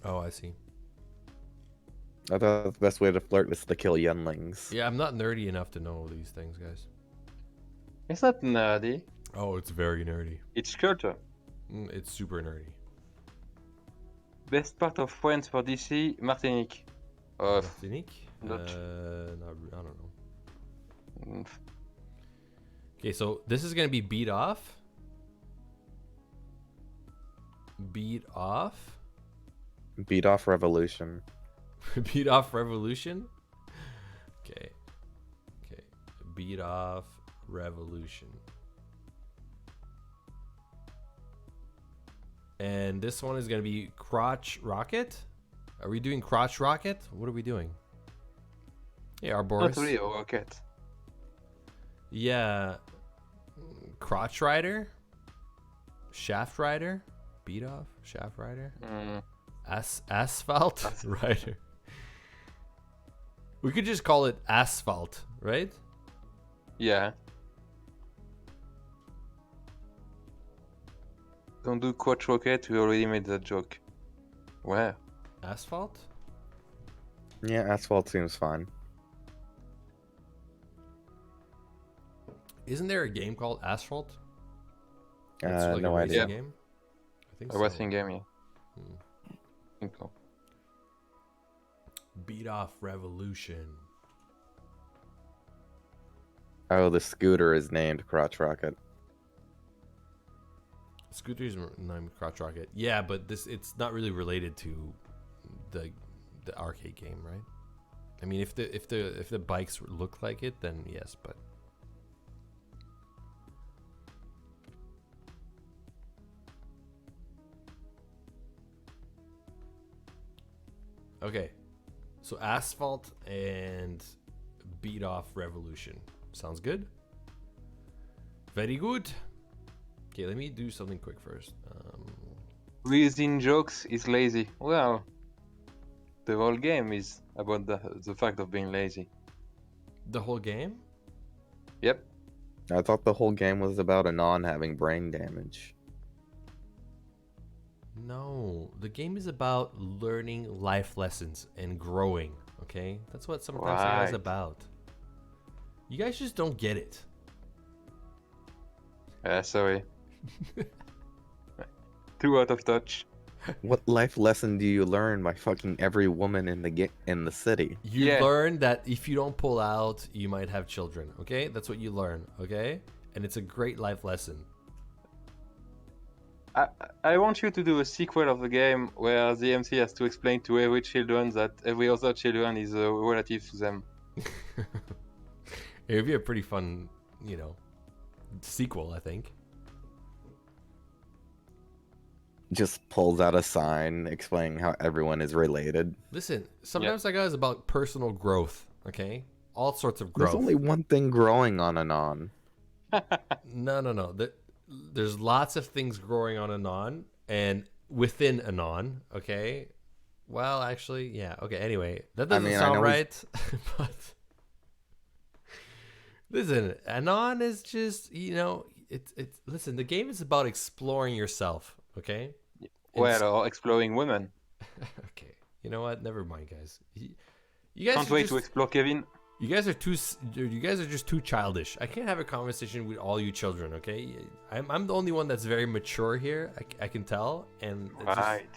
Oh, I see. I thought the best way to flirt was to kill younglings. Yeah, I'm not nerdy enough to know these things, guys. It's not nerdy. Oh, it's very nerdy. It's culture. It's super nerdy. Best part of France for DC, Martinique. Martinique? not- I don't know. Mm, Okay, so this is gonna be beat off. Beat off. Beat off revolution. Beat off revolution. Okay. Okay. Beat off revolution. And this one is gonna be crotch rocket. Are we doing crotch rocket? What are we doing? Yeah, our Boris. Not really a rocket. Yeah. Crotch rider. Shaft rider. Beat off. Shaft rider. Mm, Asphalt rider. We could just call it asphalt, right? yeah. Don't do quad rocket, we already made that joke. Where? Asphalt? Yeah, asphalt seems fine. Isn't there a game called Asphalt? No a racing idea. game? I think A so. racing game, yeah. Hmm. I think so. Beat off revolution. Oh, the scooter is named Crotch Rocket. Scooter's named Crotch Rocket. Yeah, but it's not really related to the arcade game, right? I mean, if the bikes look like it, then yes, but okay. So asphalt and beat off revolution. Sounds good. Very good. Okay, let me do something quick first. Reason jokes is lazy. Well, the whole game is about the fact of being lazy. The whole game? Yep. I thought the whole game was about Anon having brain damage. No, the game is about learning life lessons and growing. Okay, that's what sometimes the guy's Right. about. You guys just don't get it. Sorry. Too out of touch. What life lesson do you learn by fucking every woman in the city? You Yeah. learn that if you don't pull out, you might have children. Okay, that's what you learn. Okay, and it's a great life lesson. I want you to do a sequel of the game where the MC has to explain to every children that every other children is a relative to them. It would be a pretty fun, sequel, I think. Just pulls out a sign explaining how everyone is related. Listen, sometimes that guy is about personal growth. Okay, all sorts of growth. There's only one thing growing on Anon. No. There's lots of things growing on Anon and within Anon. Okay. Well, actually, yeah. Okay. Anyway, that doesn't I sound know right. But listen, Anon is just it's. Listen, the game is about exploring yourself. Okay. Well, or exploring women. Okay. You know what? Never mind, guys. You guys Can't should wait just, to explore Kevin. You guys are just too childish. I can't have a conversation with all you children, okay? I'm the only one that's very mature here. I can tell, and it's Right.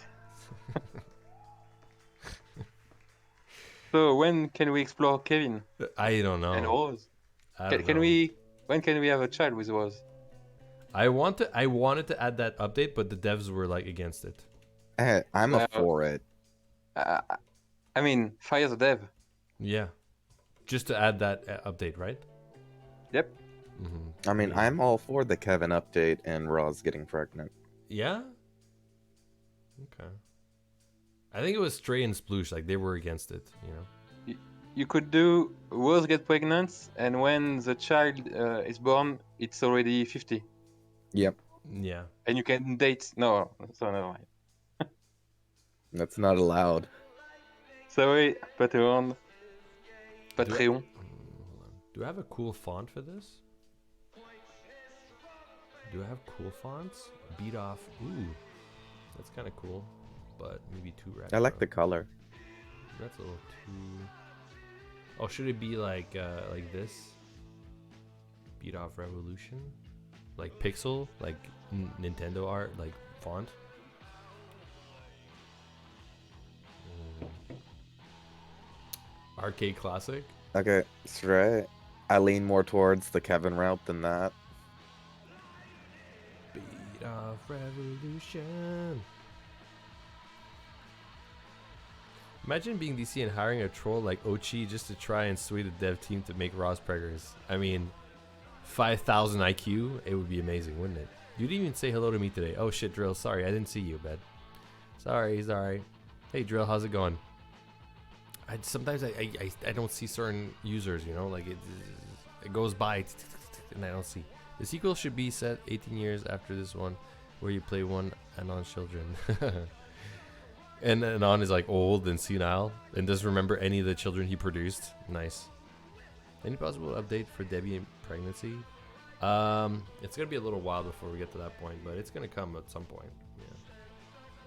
So when can we explore Kevin I don't and know. Rose? I don't Can know. we? When can we have a child with Rose? I wanted to add that update, but the devs were like against it. I'm Well, for it. I mean, fire the dev. Yeah, just to add that update, right? Yep. Mm-hmm. I mean, I'm all for the Kevin update and Roz getting pregnant. Yeah. Okay. I think it was Stray and Sploosh, like they were against it, you know. You could do Rose get pregnant, and when the child is born, it's already 50. Yep. Yeah. And you can date. No, so never mind. That's not allowed. Sorry, Patreon. Do I, Patreon. hold on. Do I have a cool font for this? Do I have cool fonts? Beat off. Ooh, that's kind of cool, but maybe too retro. I like the color. That's a little too. Oh, should it be like this? Beat off Revolution, like pixel, like Nintendo art, like font. Arcade classic. Okay, straight. I lean more towards the Kevin route than that. Beat off Revolution. Imagine being DC and hiring a troll like Ochi just to try and sway the dev team to make Ross preggers. I mean, 5,000 IQ, it would be amazing, wouldn't it? You didn't even say hello to me today. Oh shit, Drill, sorry, I didn't see you, bud. Sorry. Hey, Drill, how's it going? Sometimes I don't see certain users, you know, like it goes by and I don't see. The sequel should be set 18 years after this one, where you play one Anon's children. And Anon is like old and senile and doesn't remember any of the children he produced. Nice. Any possible update for Debbie and pregnancy? It's gonna be a little while before we get to that point, but it's gonna come at some point. Yeah.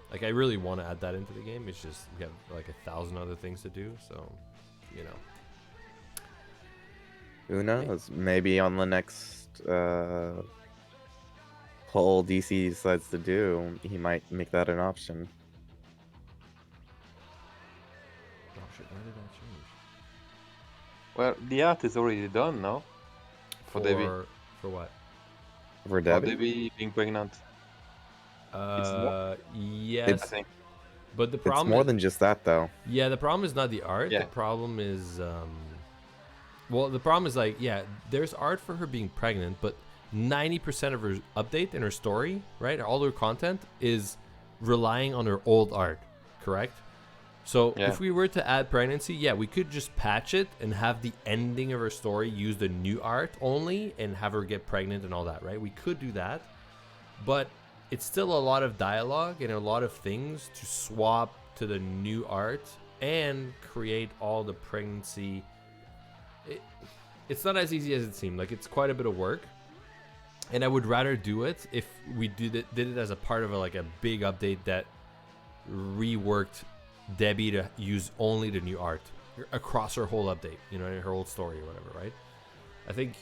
Like I really want to add that into the game. It's just we have like 1,000 other things to do, so you know. Who knows? Maybe on the next poll DC decides to do, he might make that an option. Oh shit! Why did that change? Well, the art is already done now. For Debbie. For what? For For Debbie? Debbie being pregnant. Yes. I think. But the It's problem more is, than just that, though. yeah, the problem is not the art. Yeah. The problem is, well, the problem is like, yeah, there's art for her being pregnant, but 90% of her update and her story, right, all her content is relying on her old art, correct? So Yeah. if we were to add pregnancy, yeah, we could just patch it and have the ending of her story use the new art only and have her get pregnant and all that, right? We could do that, but it's still a lot of dialogue and a lot of things to swap to the new art and create all the pregnancy. It's not as easy as it seemed. Like, it's quite a bit of work, and I would rather do it if we did it as a part of a big update that reworked Debbie to use only the new art across her whole update, you know, her whole story or whatever, right? I think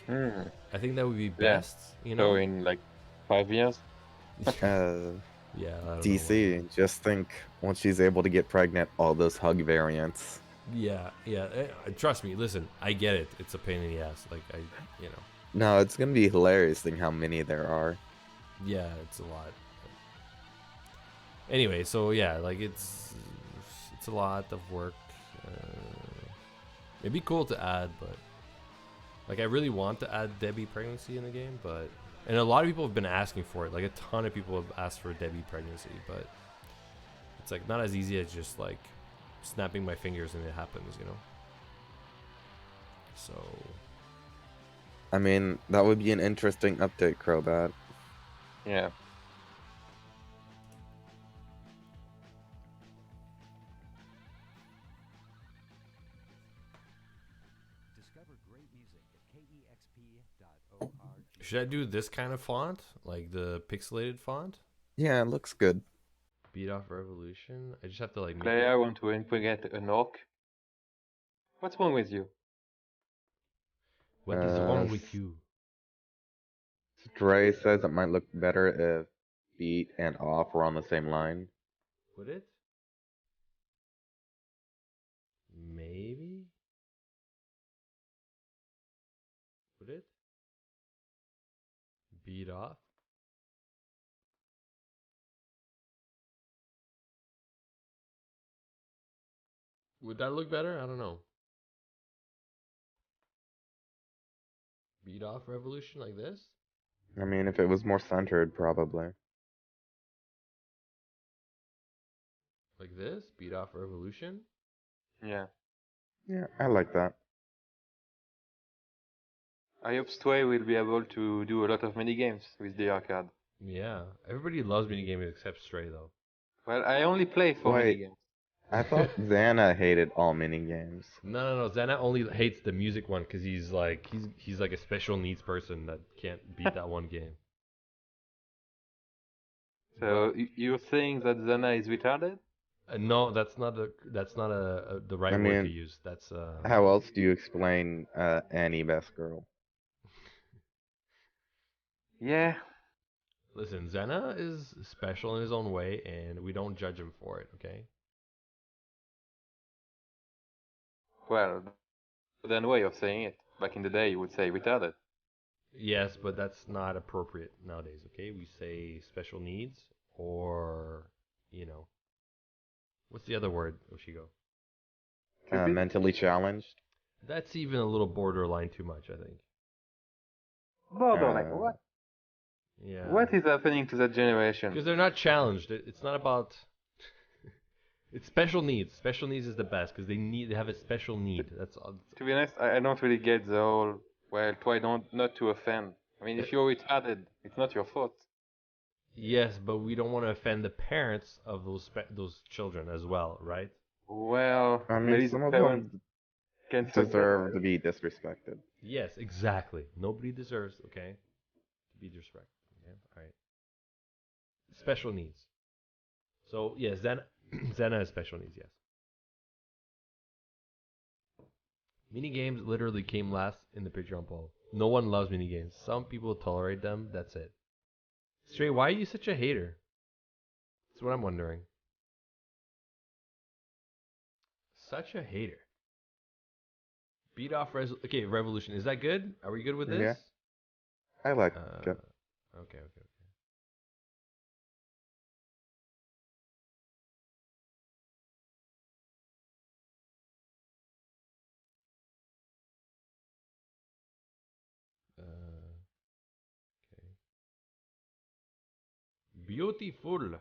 that would be best, you know. So in like 5 years. Uh, Yeah, I don't DC, just think once she's able to get pregnant, all those hug variants. Yeah. Trust me. Listen, I get it. It's a pain in the ass. Like you know. No, it's gonna be hilarious seeing how many there are. Yeah, it's a lot. Anyway, so yeah, like it's a lot of work. It'd be cool to add, but like I really want to add Debbie pregnancy in the game, and a lot of people have been asking for it. Like a ton of people have asked for Debbie pregnancy, but it's like not as easy as just like snapping my fingers and it happens, you know. So I mean, that would be an interesting update, Crobat. Yeah. Discover great music at kexp.org. should I do this kind of font, like the pixelated font? Yeah, it looks good. Beat off Revolution. I just have to like make Claire, I want to impregate an orc. What's wrong with you? What is wrong with you? Stray says it might look better if beat and off were on the same line. Would it? Maybe? Would it? Beat off? Would that look better? I don't know. Beat off revolution like this? I mean, if it was more centered, probably. Like this? Beat off revolution? Yeah. Yeah, I like that. I hope Stray will be able to do a lot of mini games with the arcade. Yeah. Everybody loves minigames except Stray though. Well, I only play for mini Wait. games. I thought Xana hated all mini games. No. Zana only hates the music one because he's like a special needs person that can't beat that one game. So you're saying that Zana is retarded? No, that's not the right I word to mean, use. That's How else do you explain Annie Best Girl? Yeah. listen. Zena is special in his own way, and we don't judge him for it. Okay. Well, then way of saying it. Back in the day, you would say retarded. Yes, but that's not appropriate nowadays. Okay, we say special needs or what's the other word, Oshigo? Stupid? Mentally challenged? That's even a little borderline too much, I think. Borderline. Uh, What? Yeah. What is happening to that generation? Because they're not challenged. It's not about. It's special needs. Special needs is the best because they have a special need. That's all. To be honest, I don't really get the whole, well, try not to offend. I mean, if you're retarded, it's not your fault. Yes, but we don't want to offend the parents of those children as well, right? Well, I mean, maybe some the of parents them can fuck deserve better. to be disrespected. Yes, exactly. Nobody deserves, okay, to be disrespected. Okay, all right. Special needs. So yes, Zena has special needs. Yes. Mini games literally came last in the Patreon poll. No one loves mini games. Some people tolerate them. That's it. Stray, why are you such a hater? That's what I'm wondering. Such a hater. Beat off okay, Revolution. Is that good? Are we good with this? Yeah. I like it. Okay. Okay. Beautiful.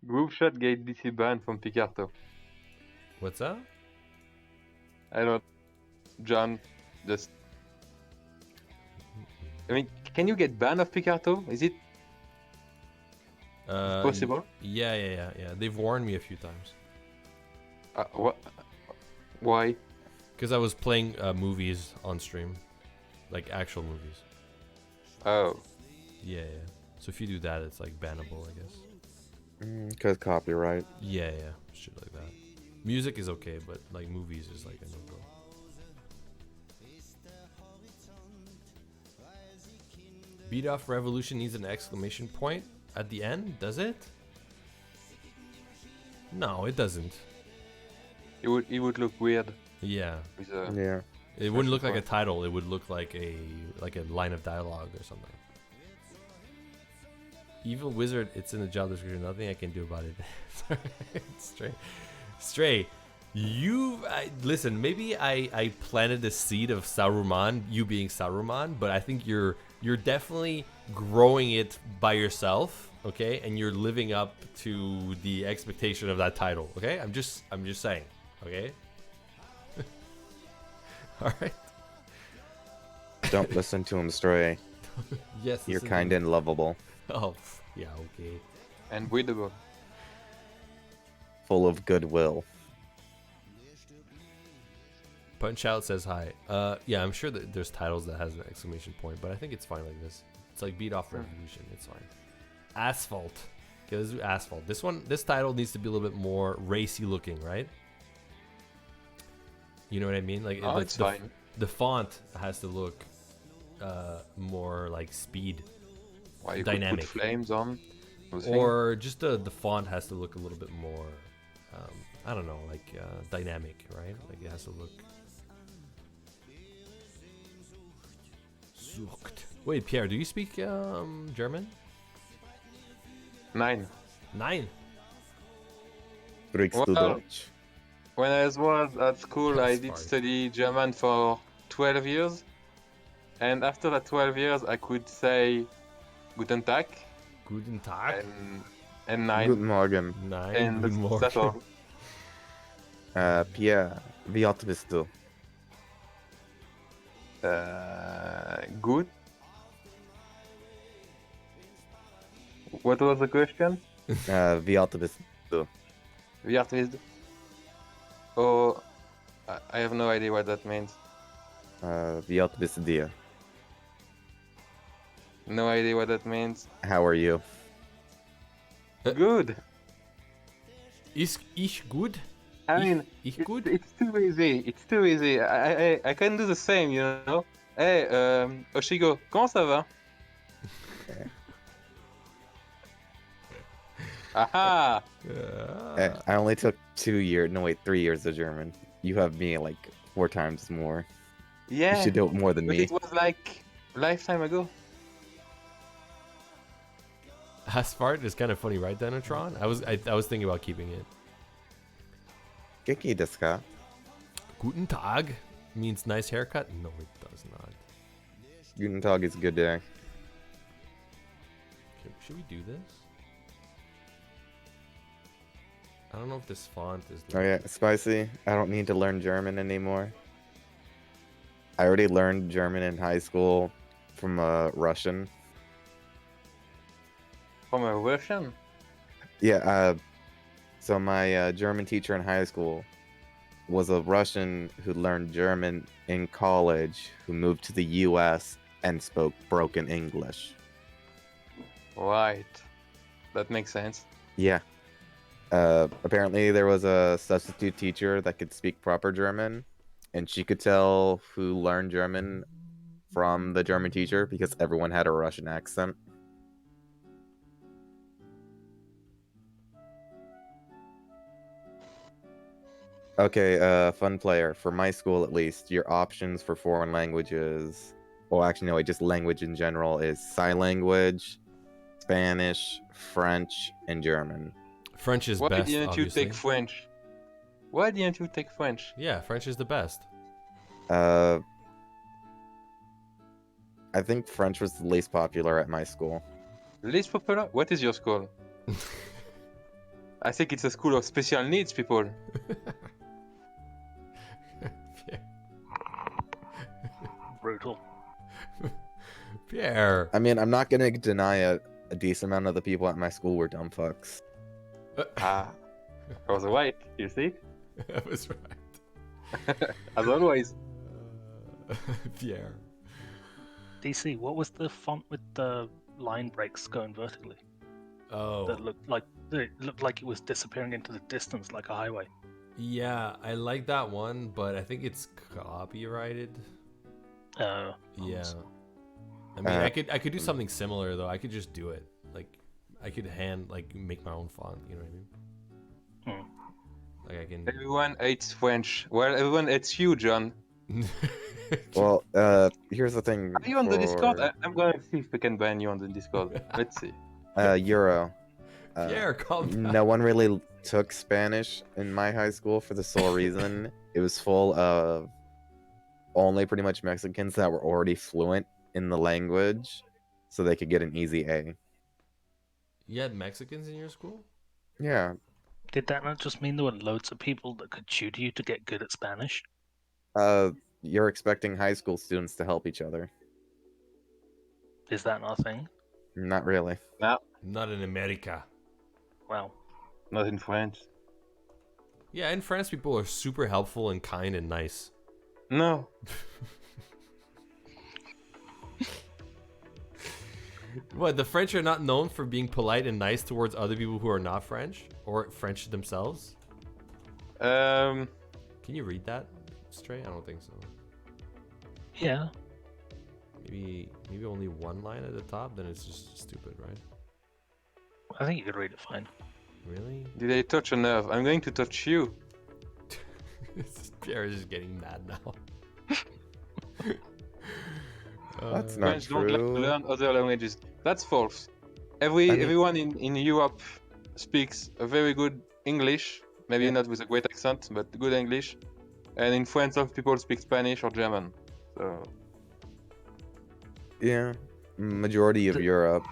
Group shot get DC ban from Picarto. What's up? I don't. John, just. I mean, can you get banned of Picarto? Is it possible? Yeah. They've warned me a few times. What? Why? Because I was playing movies on stream. Like actual movies. Oh. Yeah. So if you do that, it's like bannable, I guess. Because copyright. Yeah. Shit like that. Music is okay, but like movies is like a no-go. Beat Off Revolution needs an exclamation point at the end, does it? No, it doesn't. It would look weird Yeah. with a. Yeah. It wouldn't look like a title, it would look like a line of dialogue or something. Evil Wizard, it's in the job description, nothing I can do about it. Stray. Listen, maybe I planted the seed of Saruman, you being Saruman, but I think you're definitely growing it by yourself, okay? And you're living up to the expectation of that title, okay? I'm just saying, okay? All right. Don't listen to him, Stray. Yes. You're kind and lovable. Oh, yeah, okay. And breathable. Full of goodwill. Punch Out says hi. Yeah, I'm sure that there's titles that has an exclamation point, but I think it's fine like this. It's like Beat Off Revolution. It's fine. Asphalt. Okay, let's do Asphalt. This title needs to be a little bit more racy looking, right? You know what I mean? Like, Oh, like it's fine. the font has to look more like speed, Why you dynamic. could put flames on? those things? or just the font has to look a little bit more. I don't know, like dynamic, right? Like it has to look. Sucht. Wait, Pierre, do you speak German? 9. 9. Sprichst du Well, Deutsch? When I was at school, I That's did smart. study German for 12 years. And after that 12 years, I could say Guten Tag Guten Tag. and 9. Guten Morgen. 9. And Guten Morgen. that's all. Pierre, wie alt bist du? Good. What was the question? Wie alt bist du? Wie alt is? Oh, I have no idea what that means. Wie alt bist du? No idea what that means. How are you? Good. Ich gut? I mean, ich it's, good? it's too easy. It's too easy. I can do the same, you know. Hey, Oshigo, comment ça va? Aha! I only took 2 years, no wait, 3 years of German. You have me like 4 times more. Yeah. You should do it more than But me. it was like a lifetime ago. Hasfart is kind of funny, right, Denatron? I was thinking about keeping it. Genki desu ka? Guten Tag means nice haircut? No, it does not. Guten Tag is good day. Should we do this? I don't know if this font is. Oh yeah, spicy. I don't need to learn German anymore. I already learned German in high school from Russian. From a Russian? Yeah, so my German teacher in high school was a Russian who learned German in college, who moved to the US and spoke broken English. Right. That makes sense. Yeah. Apparently there was a substitute teacher that could speak proper German, and she could tell who learned German from the German teacher because everyone had a Russian accent. Okay, fun player. For my school at least, your options for foreign languages, well actually no, just language in general is sign language, Spanish, French, and German. French is Why best, didn't obviously. you take French? Why didn't you take French? Yeah, French is the best. I think French was the least popular at my school. Least popular? What is your school? I think it's a school of special needs people. Brutal. Pierre. I mean, I'm not gonna deny it. A decent amount of the people at my school were dumb fucks. I was right, you see? That was right. As always. Pierre. DC, what was the font with the line breaks going vertically? Oh. That looked like it was disappearing into the distance like a highway. Yeah, I like that one, but I think it's copyrighted. Yeah. I mean, I could do something similar though. I could just do it. Like, I could make my own font. You know what I mean? Like I can. Everyone hates French. Well, everyone hates you, John. Well, here's the thing. Are you on the Discord? I'm going to see if we can ban you on the Discord. Let's see. Euro. Pierre, calm down. No one really took Spanish in my high school for the sole reason it was full of only pretty much Mexicans that were already fluent in the language, so they could get an easy A. You had Mexicans in your school? Yeah. Did that not just mean there were loads of people that could tutor you to get good at Spanish? You're expecting high school students to help each other. Is that not a thing? Not really. No, Not in America. Well, not in French. Yeah, in France, people are super helpful and kind and nice. No. What, the French are not known for being polite and nice towards other people who are not French? Or French themselves? Can you read that straight? I don't think so. Yeah. Maybe only one line at the top, then it's just stupid, right? I think you could read it fine. Really? Did I touch a nerve? I'm going to touch you. Pierre is just getting mad now. That's Uh, not French don't like to true. learn other languages. That's false. I mean- Everyone in Europe speaks a very good English, maybe Yeah. not with a great accent, but good English. And in France, some people speak Spanish or German. So Yeah. Majority of The- Europe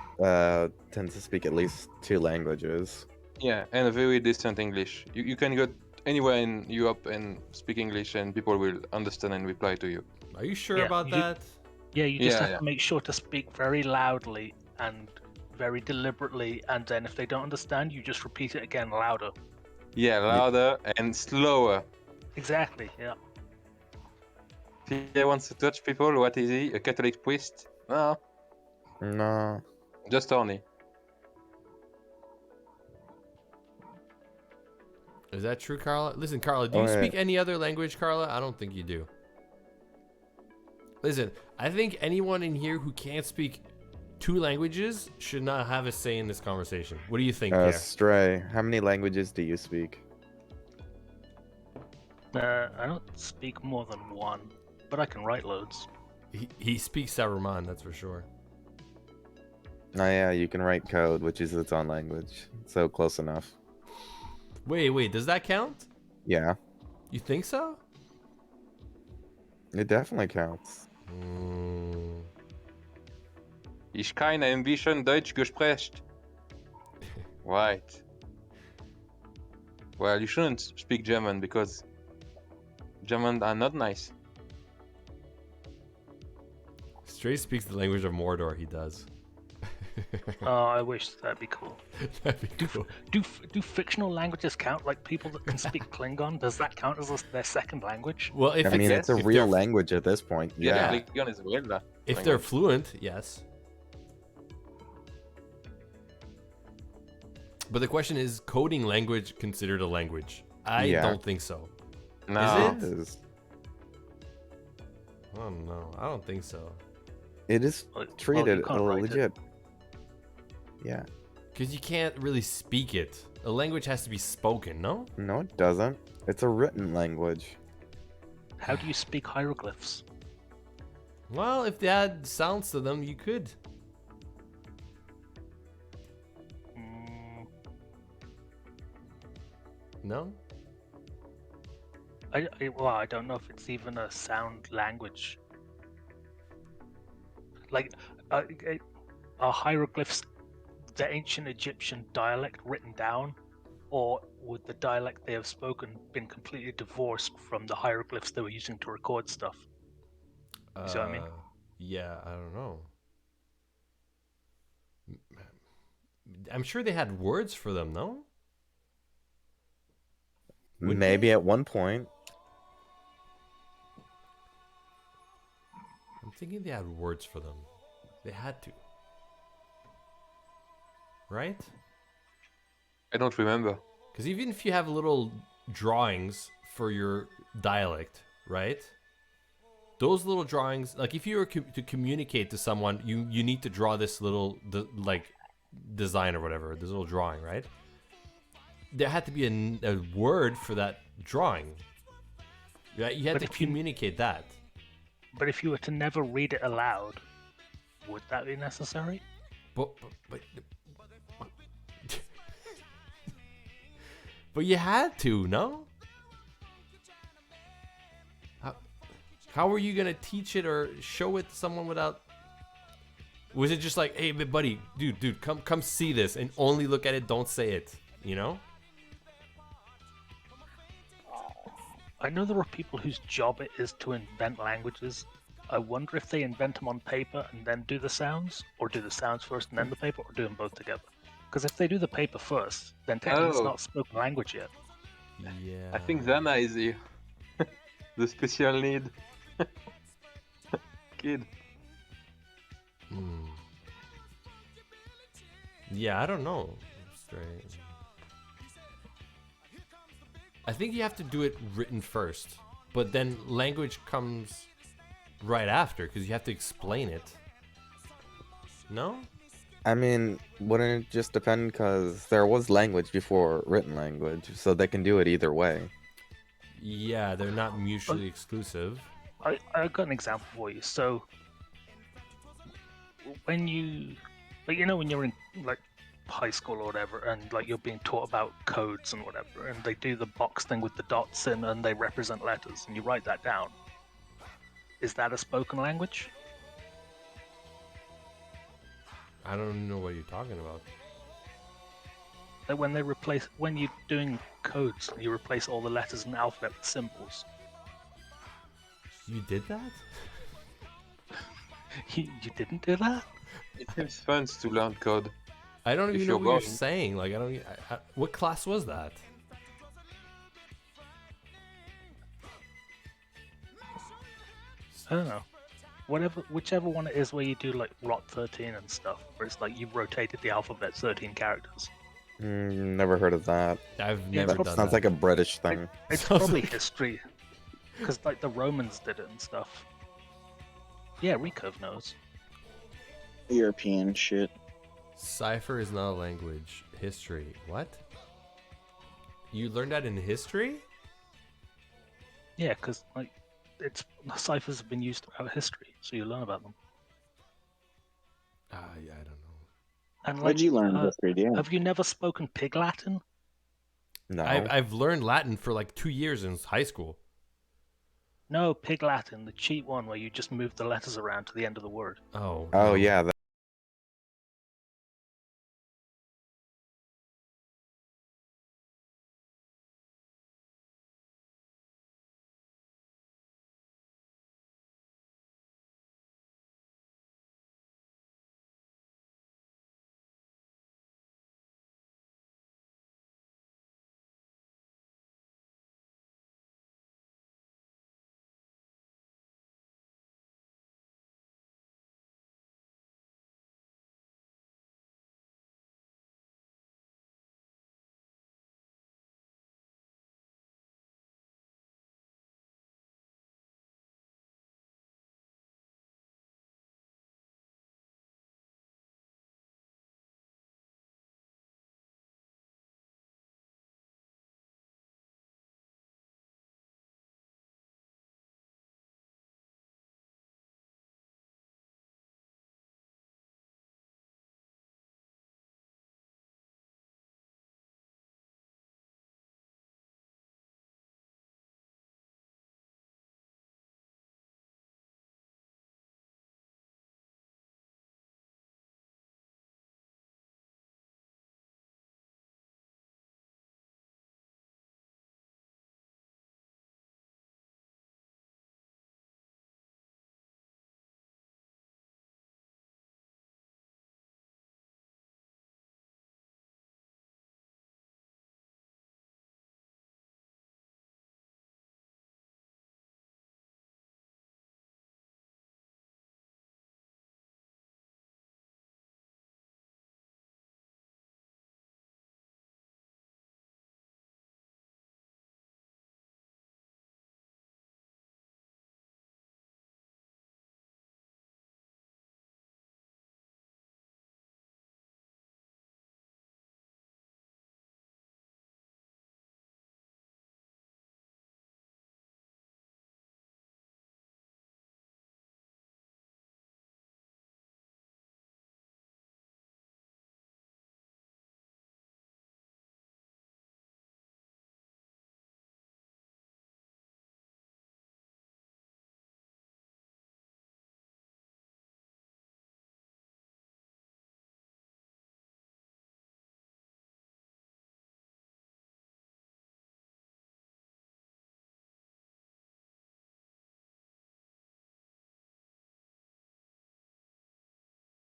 tends to speak at least 2 languages. yeah, and a very decent English. You can go anywhere in Europe and speak English, and people will understand and reply to you. are you sure Yeah, about you- that? Yeah, you just Yeah, have yeah. to make sure to speak very loudly and very deliberately, and then if they don't understand, you just repeat it again louder. Yeah, louder and slower. Exactly, yeah. Pierre wants to touch people. What is he? A Catholic priest? No, No. just horny. Is that true, Carla? Listen, Carla, do you Okay. speak any other language, Carla? I don't think you do. Listen, I think anyone in here who can't speak 2 languages should not have a say in this conversation. What do you think, Pierre? Stray, how many languages do you speak? I don't speak more than one, but I can write loads. He speaks Saruman, that's for sure. Oh yeah, you can write code, which is its own language. So close enough. Wait, does that count? Yeah, You think so? it definitely counts. Ich keine ein bisschen Deutsch gesprochen. Right. Well, you shouldn't speak German because German are not nice. Stray speaks the language of Mordor, he does. Oh, I wish that'd be cool. That'd be cool. Do fictional languages count? Like people that can speak Klingon, does that count as their second language? Well, if I mean, it's a if real they're- language at this point. Yeah, Yeah. Klingon is real. If they're fluent, yes. But the question is, coding language considered a language? I Yeah. don't think so. No. Is It is. I don't know. I don't think so. It is Well, you treated can't write it. legit. Yeah. Because you can't really speak it. A language has to be spoken, no? No, it doesn't. It's a written language. How do you speak hieroglyphs? Well, if they add sounds to them, you could. Mm, No? I don't know if it's even a sound language. Like, are hieroglyphs the ancient Egyptian dialect written down, or would the dialect they have spoken been completely divorced from the hieroglyphs they were using to record stuff? You see what I mean? Yeah, I don't know. I'm sure they had words for them, no? Would Maybe they? at one point. I'm thinking they had words for them. They had to. Right? I don't remember. Because even if you have little drawings for your dialect, right? Those little drawings, like if you were to communicate to someone, you need to draw this little design or whatever, this little drawing, right? There had to be a word for that drawing. Right? You had But to if you- communicate that. But if you were to never read it aloud, would that be necessary? But but you had to, no? How were you gonna teach it or show it to someone without? Was it just like, hey, buddy, dude, come see this and only look at it, don't say it, you know? I know there are people whose job it is to invent languages. I wonder if they invent them on paper and then do the sounds, or do the sounds first and then the paper, or do them both together. Because if they do the paper first, then technically it's Oh. not spoken language yet. Yeah. I think Zana is here. The special need kid. Yeah, I don't know. Straight. I think you have to do it written first, but then language comes right after because you have to explain it. No? I mean, wouldn't it just depend? Because there was language before written language, so they can do it either way. Yeah, they're not mutually exclusive. I got an example for you. So when you, like, you know, when you're in like high school or whatever, and like you're being taught about codes and whatever, and they do the box thing with the dots in, and they represent letters, and you write that down. Is that a spoken language? I don't know what you're talking about. Like when you're doing codes, you replace all the letters in the alphabet with symbols. You did that? You didn't do that? It seems fun to learn code. I don't If even know you're what you're going- saying. Like, I don't. What class was that? I don't know. Whichever one it is where you do like Rot 13 and stuff, where it's like you've rotated the alphabet 13 characters. Never heard of that. I've Yeah, never that done Sounds that. like a British thing. It's Sounds probably like- history, because like the Romans did it and stuff. Yeah, Recove knows. European shit. Cipher is not a language. History. What? You learned that in history? Yeah, because like ciphers have been used throughout history, so you learn about them. Yeah, I don't know. And What did you learn in history, Dan? Have you never spoken Pig Latin? No. I've learned Latin for like 2 years in high school. No, Pig Latin, the cheat one where you just move the letters around to the end of the word. Oh. Oh no. yeah.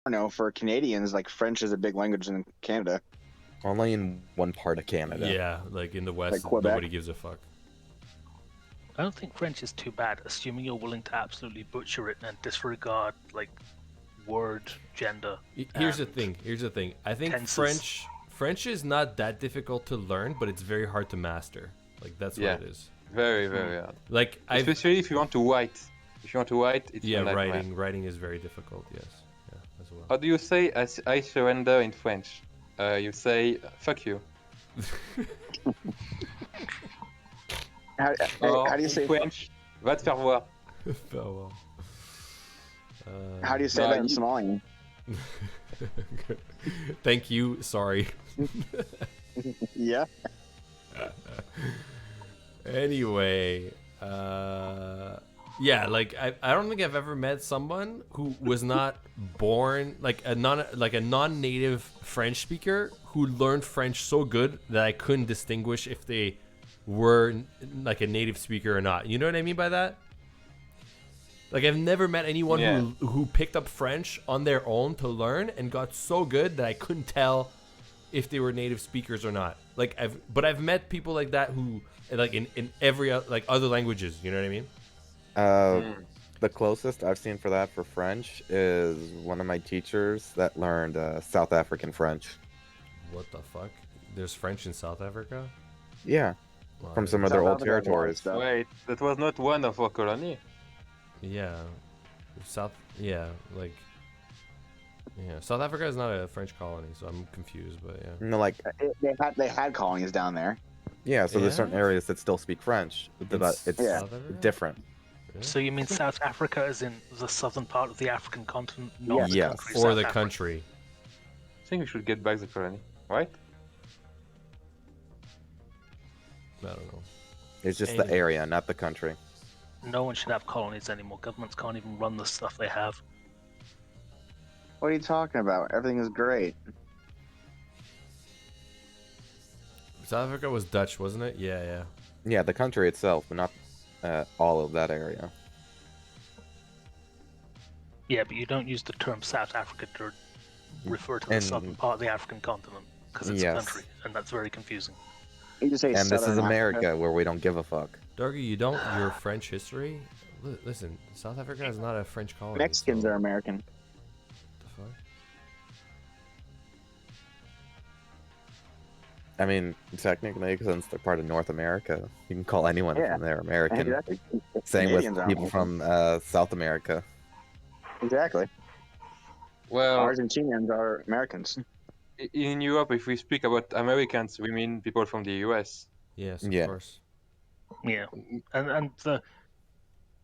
I don't know, for Canadians, like French is a big language in Canada. Only in one part of Canada. Yeah, like in the West, Like Quebec? nobody gives a fuck. I don't think French is too bad, assuming you're willing to absolutely butcher it and disregard like word, gender. Here's the and thing. Here's the thing. I think tenses. French is not that difficult to learn, but it's very hard to master. Like that's Yeah. what it is. Very, very hard. Like I Especially if you want to write. If you want to write, it's Yeah, a nightmare. writing is very difficult. Yes, yeah, as well. How do you say I surrender in French? You say fuck you. How, Or how do you in say? French, va te faire voir. Farewell. How do you say that in Somalian? Thank you. Sorry. Yeah. Anyway, yeah, like I don't think I've ever met someone who was not born like a non-native French speaker who learned French so good that I couldn't distinguish if they were like a native speaker or not. You know what I mean by that? Like I've never met anyone who picked up French on their own to learn and got so good that I couldn't tell if they were native speakers or not. Like I've met people like that who like in every like other languages. You know what I mean? The closest I've seen for that for French is one of my teachers that learned South African French. What the fuck? There's French in South Africa? Yeah, Wow, from some that of their South old Africa has a lot of territories. stuff. Wait, that was not one of our colony. is- Yeah, South Africa is not a French colony, so I'm confused. But yeah. No, like They had colonies down there. yeah, so there's Yeah? certain areas that still speak French, but it's Yeah. South Africa? different. Really? So you mean South Africa is in the southern part of the African continent, not the Yes. country Or South the Africa? country? I think we should get back the colony, right? I don't know. It's just the Anyway. area, not the country. No one should have colonies anymore. Governments can't even run the stuff they have. What are you talking about? Everything is great. South Africa was Dutch, wasn't it? Yeah, yeah. Yeah, the country itself, but not all of that area. Yeah, but you don't use the term South Africa to refer to the And- southern part of the African continent because it's Yes. a country, and that's very confusing. You just say And this is Southern America, Africa. where we don't give a fuck. Darky, you don't. Your French history. Listen, South Africa is not a French colony. Mexicans so- are American. The fuck? I mean, technically, since they're part of North America, you can call anyone Yeah. from there American. Exactly. Same Canadians with are people American. from South America. Exactly. Well, Argentinians are Americans. in Europe, if we speak about Americans, we mean people from the US. Yes, of Yeah. course. Yeah, and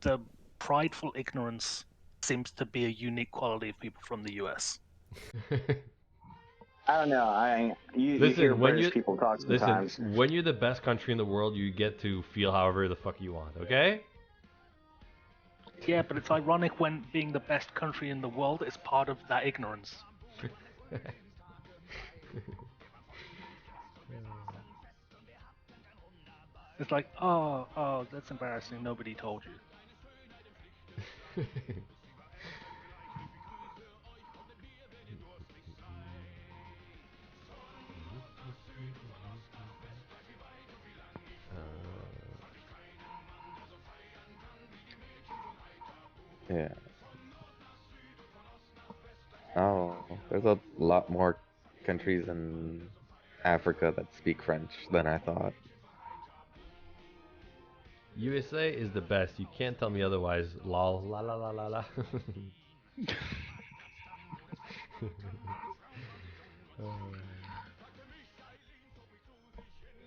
the prideful ignorance seems to be a unique quality of people from the U.S. I don't know. You Listen, hear when British you- people talk sometimes. Listen, when you're the best country in the world, you get to feel however the fuck you want. Okay? Yeah, but it's ironic when being the best country in the world is part of that ignorance. It's like, oh, that's embarrassing. Nobody told you. Yeah. Oh, there's a lot more countries in Africa that speak French than I thought. USA is the best. You can't tell me otherwise. Lol. La la la la la.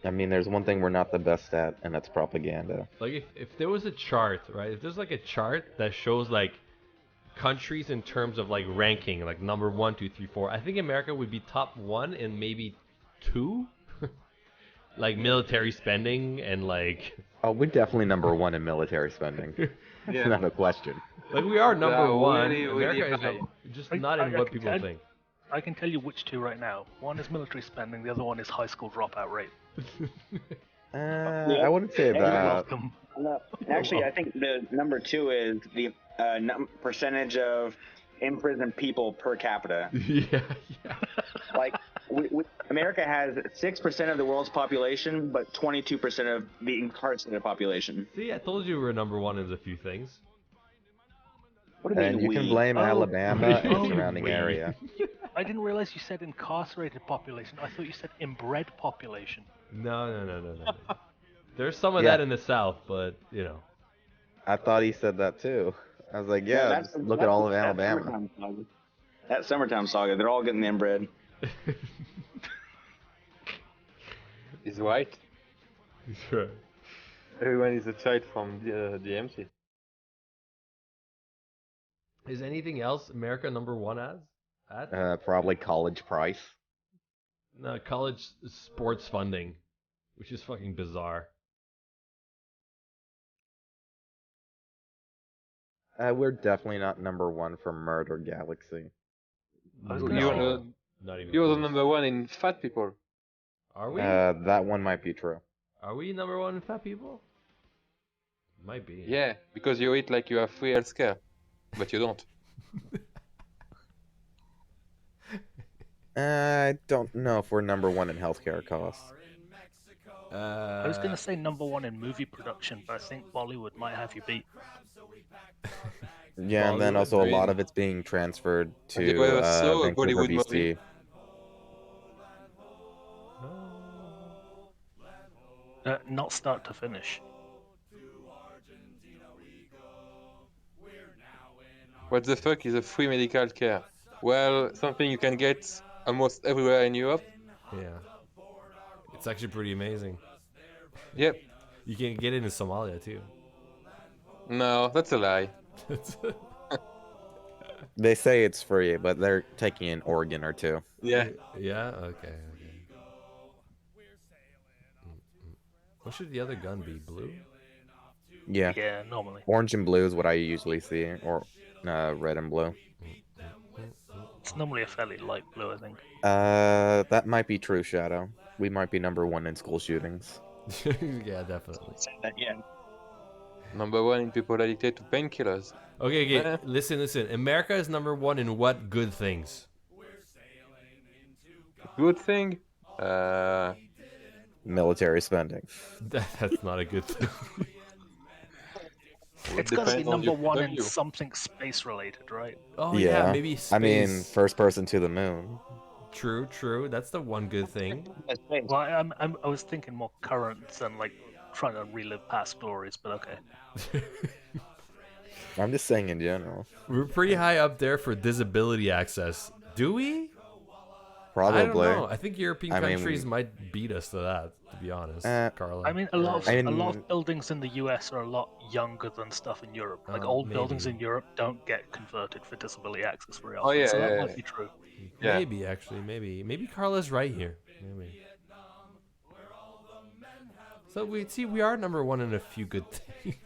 I mean, there's one thing we're not the best at, and that's propaganda. Like if there was a chart, right? If there's like a chart that shows like countries in terms of like ranking, like number 1, 2, 3, 4, I think America would be top 1 and maybe 2. Like military spending and like Oh, we're definitely number one in military spending. Yeah. Not a question. like we are number Yeah, 1. really, America really is high. just I- not in I what can people tell- think. I can tell you which two right now. One is military spending. The other one is high school dropout rate. I wouldn't say You're that. welcome. No, actually, I think the number 2 is the percentage of imprisoned people per capita. yeah, yeah. Like, America has 6% of the world's population, but 22% of the incarcerated population. See, I told you we're number 1 in a few things. What do you And mean you can we? blame Oh, Alabama and oh, surrounding we. area. I didn't realize you said incarcerated population. I thought you said inbred population. No. There's some of Yeah. that in the South, but you know. I thought he said that too. I was like, yeah, just look at all of Alabama. Summertime saga. That summertime saga, they're all getting inbred. He's right. He's right. Everyone is a child from the MC. Is anything else America number one at? Probably college price. No, college sports funding, which is fucking bizarre. We're definitely not number one for Murder Galaxy. I was No, gonna say- not even You're the close. number one in fat people. Are we? That one might be true. Are we number one in fat people? Might be. Yeah, because you eat like you have free healthcare, but you don't. I don't know if we're number one in healthcare costs. I was gonna say number one in movie production, but I think Bollywood might have you beat. Yeah, and then Bollywood, also a lot really? of it's being transferred Have you ever to saw a Vancouver, Bollywood movie? BC. Not start to finish. What the fuck is a free medical care? Well, something you can get almost everywhere in Europe. Yeah. It's actually pretty amazing. Yep. You can get it in Somalia too. No, that's a lie. They say it's free, but they're taking an organ or two. Yeah. Yeah. Okay. What should the other gun be? Blue? Yeah. Yeah, normally. Orange and blue is what I usually see, or red and blue. It's normally a fairly light blue, I think. That might be true, Shadow. We might be number one in school shootings. Yeah, definitely. Yeah. Number one in people addicted to painkillers. Okay. Listen. America is number one in what good things? Good thing. Military spending. That's not a good thing. It's gotta be depends on number your one in value. something space related, right? Oh yeah, maybe space. I mean, first person to the moon. True. That's the one good thing. Well, I was thinking more current than like trying to relive past glories, but okay. I'm just saying in general. We're pretty high up there for disability access. Do we? Probably. I don't know. I think European I mean, countries might beat us to that, to be honest, Carla. I mean, a lot mean- of buildings in the US are a lot younger than stuff in Europe. Like old buildings maybe. in Europe don't get converted for disability access very Oh, often. yeah, so that yeah, might yeah. be true. Yeah. Maybe actually, maybe Carla's right here. Maybe. So we are number one in a few good things.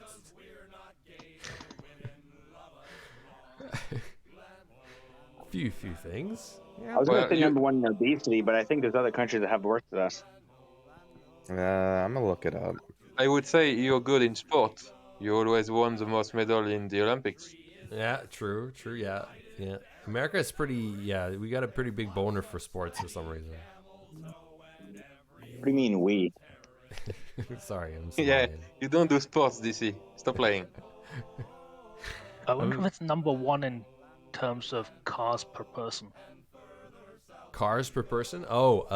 few things. Yeah. I was going Well, to say you- number one in obesity, but I think there's other countries that have worse than us. I'm gonna look it up. I would say you're good in sport. You always won the most medal in the Olympics. Yeah, true, yeah. America is pretty, we got a pretty big boner for sports for some reason. What do you mean we? Sorry, I'm Yeah, Somalian. you don't do sports, DC. Stop playing. I wonder if it's number one in terms of cars per person. Cars per person? Oh,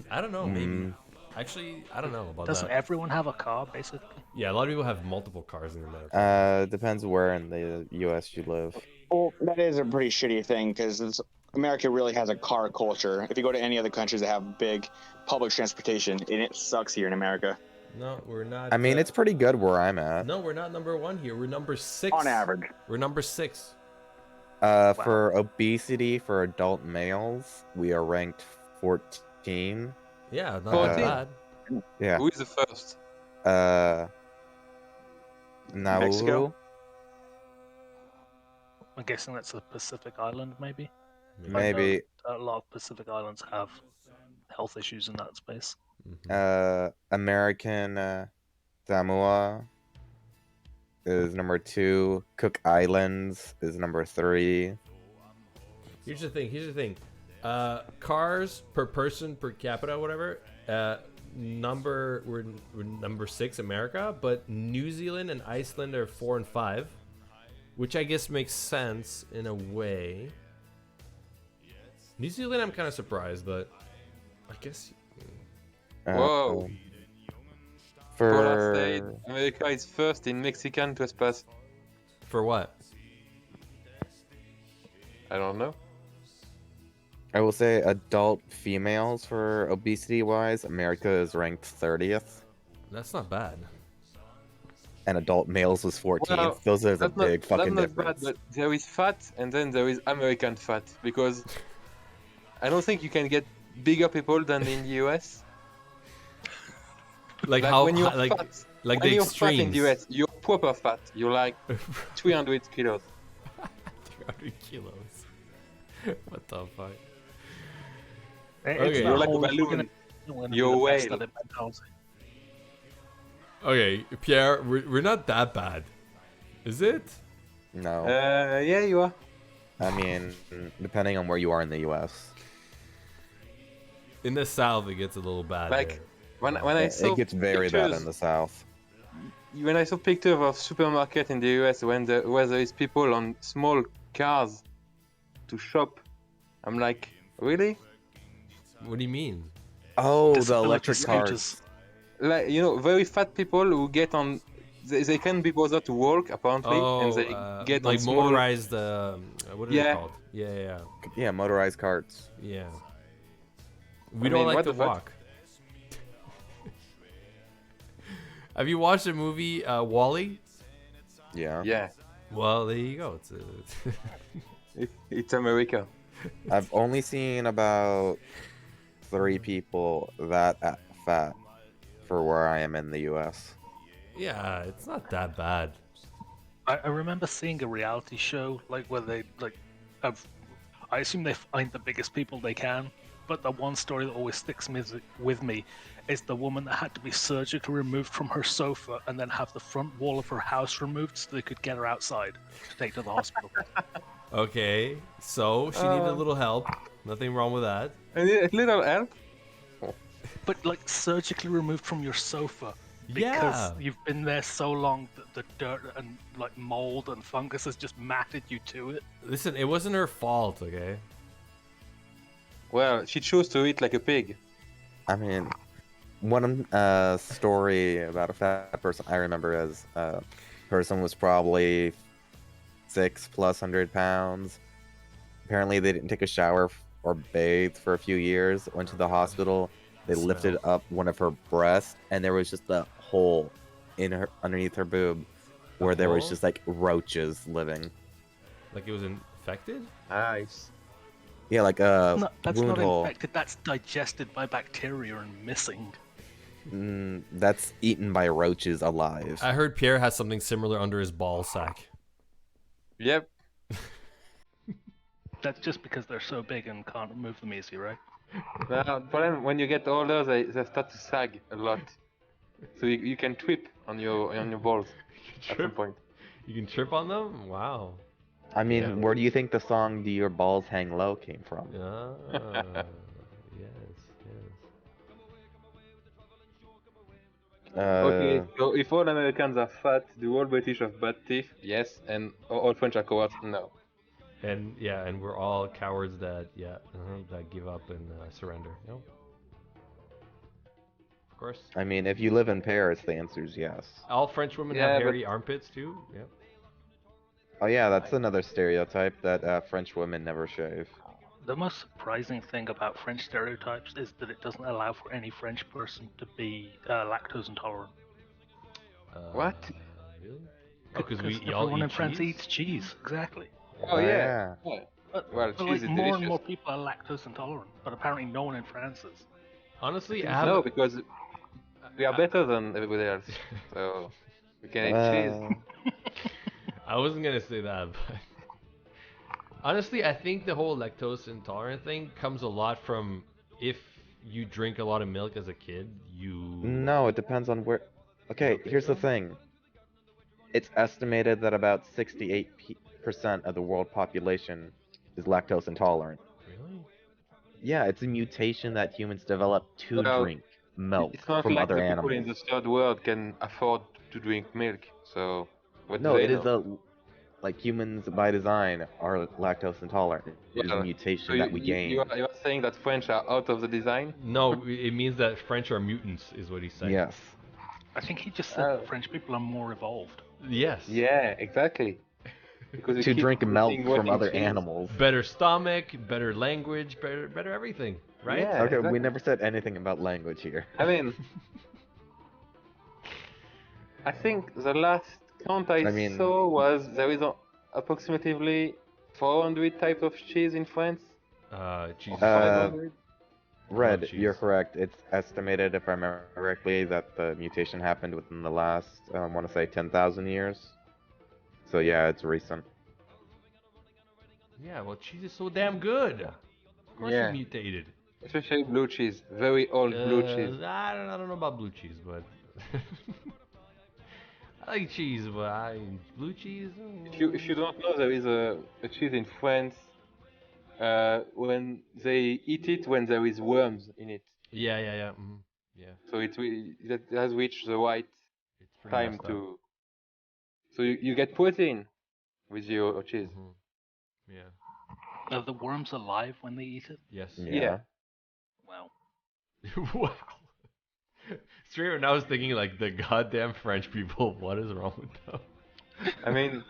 I don't know, maybe. Actually, I don't know about Doesn't that. everyone have a car, basically? Yeah, a lot of people have multiple cars in America. Depends where in the U.S. you live. Well, that is a pretty shitty thing because America really has a car culture. If you go to any other countries that have big public transportation, and it sucks here in America. No, we're not. I mean, it's pretty good where I'm at. No, we're not number one here. We're number 6. On average. We're number 6. For obesity for adult males, we are ranked 14. Yeah, not 14. that bad. Yeah. Who is the first? Nauru. Mexico? I'm guessing that's a Pacific island, maybe? Maybe. A lot of Pacific islands have health issues in that space. American Samoa is number 2. Cook Islands is number 3. Here's the thing. Cars per person per capita, whatever. We're number 6, America, but New Zealand and Iceland are 4 and 5, which I guess makes sense in a way. New Zealand, I'm kind of surprised, but I guess. Whoa. Polar said For America is first in Mexican trespass. For what? I don't know. I will say adult females for obesity wise, America is ranked 30th, That's not bad. and adult males was 14th. Well, Those are a that's big fucking not bad, difference. but there is fat and then there is American fat because I don't think you can get bigger people than in the US. Like how, when you're how like fat, like when the you're fat in extremes. the US, you're proper fat. You're like 300 kilos. 300 kilos. What the fuck? It's Okay. that You're like a whole, balloon. we're gonna You're be the best whale. at it mentality. Okay, Pierre, we're not that bad. Is it? No, Yeah, you are. I mean, depending on where you are in the U.S., In the south, it gets a little bad. Like there. when I saw it gets very bad pictures, in the South. when I saw pictures of supermarket in the US where there is people on small cars to shop, I'm like, really? What do you mean? Oh, the Disability electric scooters. cars. Like, you know, very fat people who get on, they can't be bothered to walk apparently, and they get like on small. motorized. What are they Yeah. called? Yeah. Yeah, motorized carts. We I don't mean, like what to the fuck? walk. Have you watched the movie Wall-E? Yeah. Yeah, Well, there you go. it's America. I've only seen about 3 people that fat for where I am in the U.S. Yeah, it's not that bad. I remember seeing a reality show like where they like, I assume they find the biggest people they can. But the one story that always sticks with me is the woman that had to be surgically removed from her sofa and then have the front wall of her house removed so they could get her outside to take to the hospital. Okay, so she needed a little help. Nothing wrong with that. A little help. But like surgically removed from your sofa because Yeah. you've been there so long that the dirt and like mold and fungus has just matted you to it. Listen, it wasn't her fault, okay? Well, she chose to eat like a pig. I mean, one story about a fat person I remember is person was probably 600+ pounds. Apparently, they didn't take a shower or bathe for a few years. Went to the hospital. They lifted up one of her breasts, and there was just a hole in her underneath her boob, where there was hole? just like roaches living. Like it was infected? Nice. Yeah, like a No, that's wound not hole. infected. That's digested by bacteria and missing. That's eaten by roaches alive. I heard Pierre has something similar under his ball sack. Yep. That's just because they're so big and can't remove them easy, right? Well, the problem when you get older, they start to sag a lot, so you can trip on your balls at some point. You can trip on them? Wow. I mean, Yeah. where do you think the song "Do Your Balls Hang Low" came from? Yes. Okay, so if all Americans are fat, do all British have bad teeth? Yes, and all French are cowards? No. And we're all cowards that that give up and surrender. You know? Of course. I mean, if you live in Paris, the answer is yes. All French women Yeah, have but- hairy armpits too. Yep. Oh yeah, that's another stereotype that French women never shave. The most surprising thing about French stereotypes is that it doesn't allow for any French person to be lactose intolerant. What? Really? Because we Because all everyone eat in France cheese? eats cheese, exactly. Oh yeah. Yeah. But, Well, but cheese like is more delicious. and more people are lactose intolerant, but apparently no one in France is. Honestly, No, because we are better than everybody else, so we can eat cheese. I wasn't gonna say that, but honestly, I think the whole lactose intolerant thing comes a lot from if you drink a lot of milk as a kid, you. No, it depends on where. Okay, here's the thing. It's estimated that about 68% of the world population is lactose intolerant. Really? Yeah, it's a mutation that humans develop to Well, drink milk It's not from like other the people animals. in the third world can afford to drink milk, so what No, do they it is know? like humans by design are lactose intolerant. It is a Well, mutation so that we gain. you are saying that French are out of the design? No, it means that French are mutants, is what he's saying. Yes. I think he just said French people are more evolved. Yes. Yeah, exactly. Because we To keep drink milk eating from rotting other cheese. animals. Better stomach, better language, better everything, right? Yeah, Okay, we exactly. never said anything about language here. I mean, I think the last count I mean- saw was there is approximately 400 types of cheese in France. Jesus. 500? Red, cheese. you're correct. It's estimated, if I remember correctly, that the mutation happened within the last, I want to say, 10,000 years. So yeah, it's recent. Yeah, well, cheese is so damn good. Of course Yeah. it mutated. Especially blue cheese, very old blue cheese. I don't know about blue cheese, but I like cheese, but blue cheese. If you don't know, there is a cheese in France when they eat it when there is worms in it. Yeah. Yeah. So that has reached the right It's pretty time messed up. to. So you get protein with your cheese. Yeah. Are the worms alive when they eat it? Yes. Yeah. Wow. Wow. Straight when I was thinking like the goddamn French people, what is wrong with them? I mean,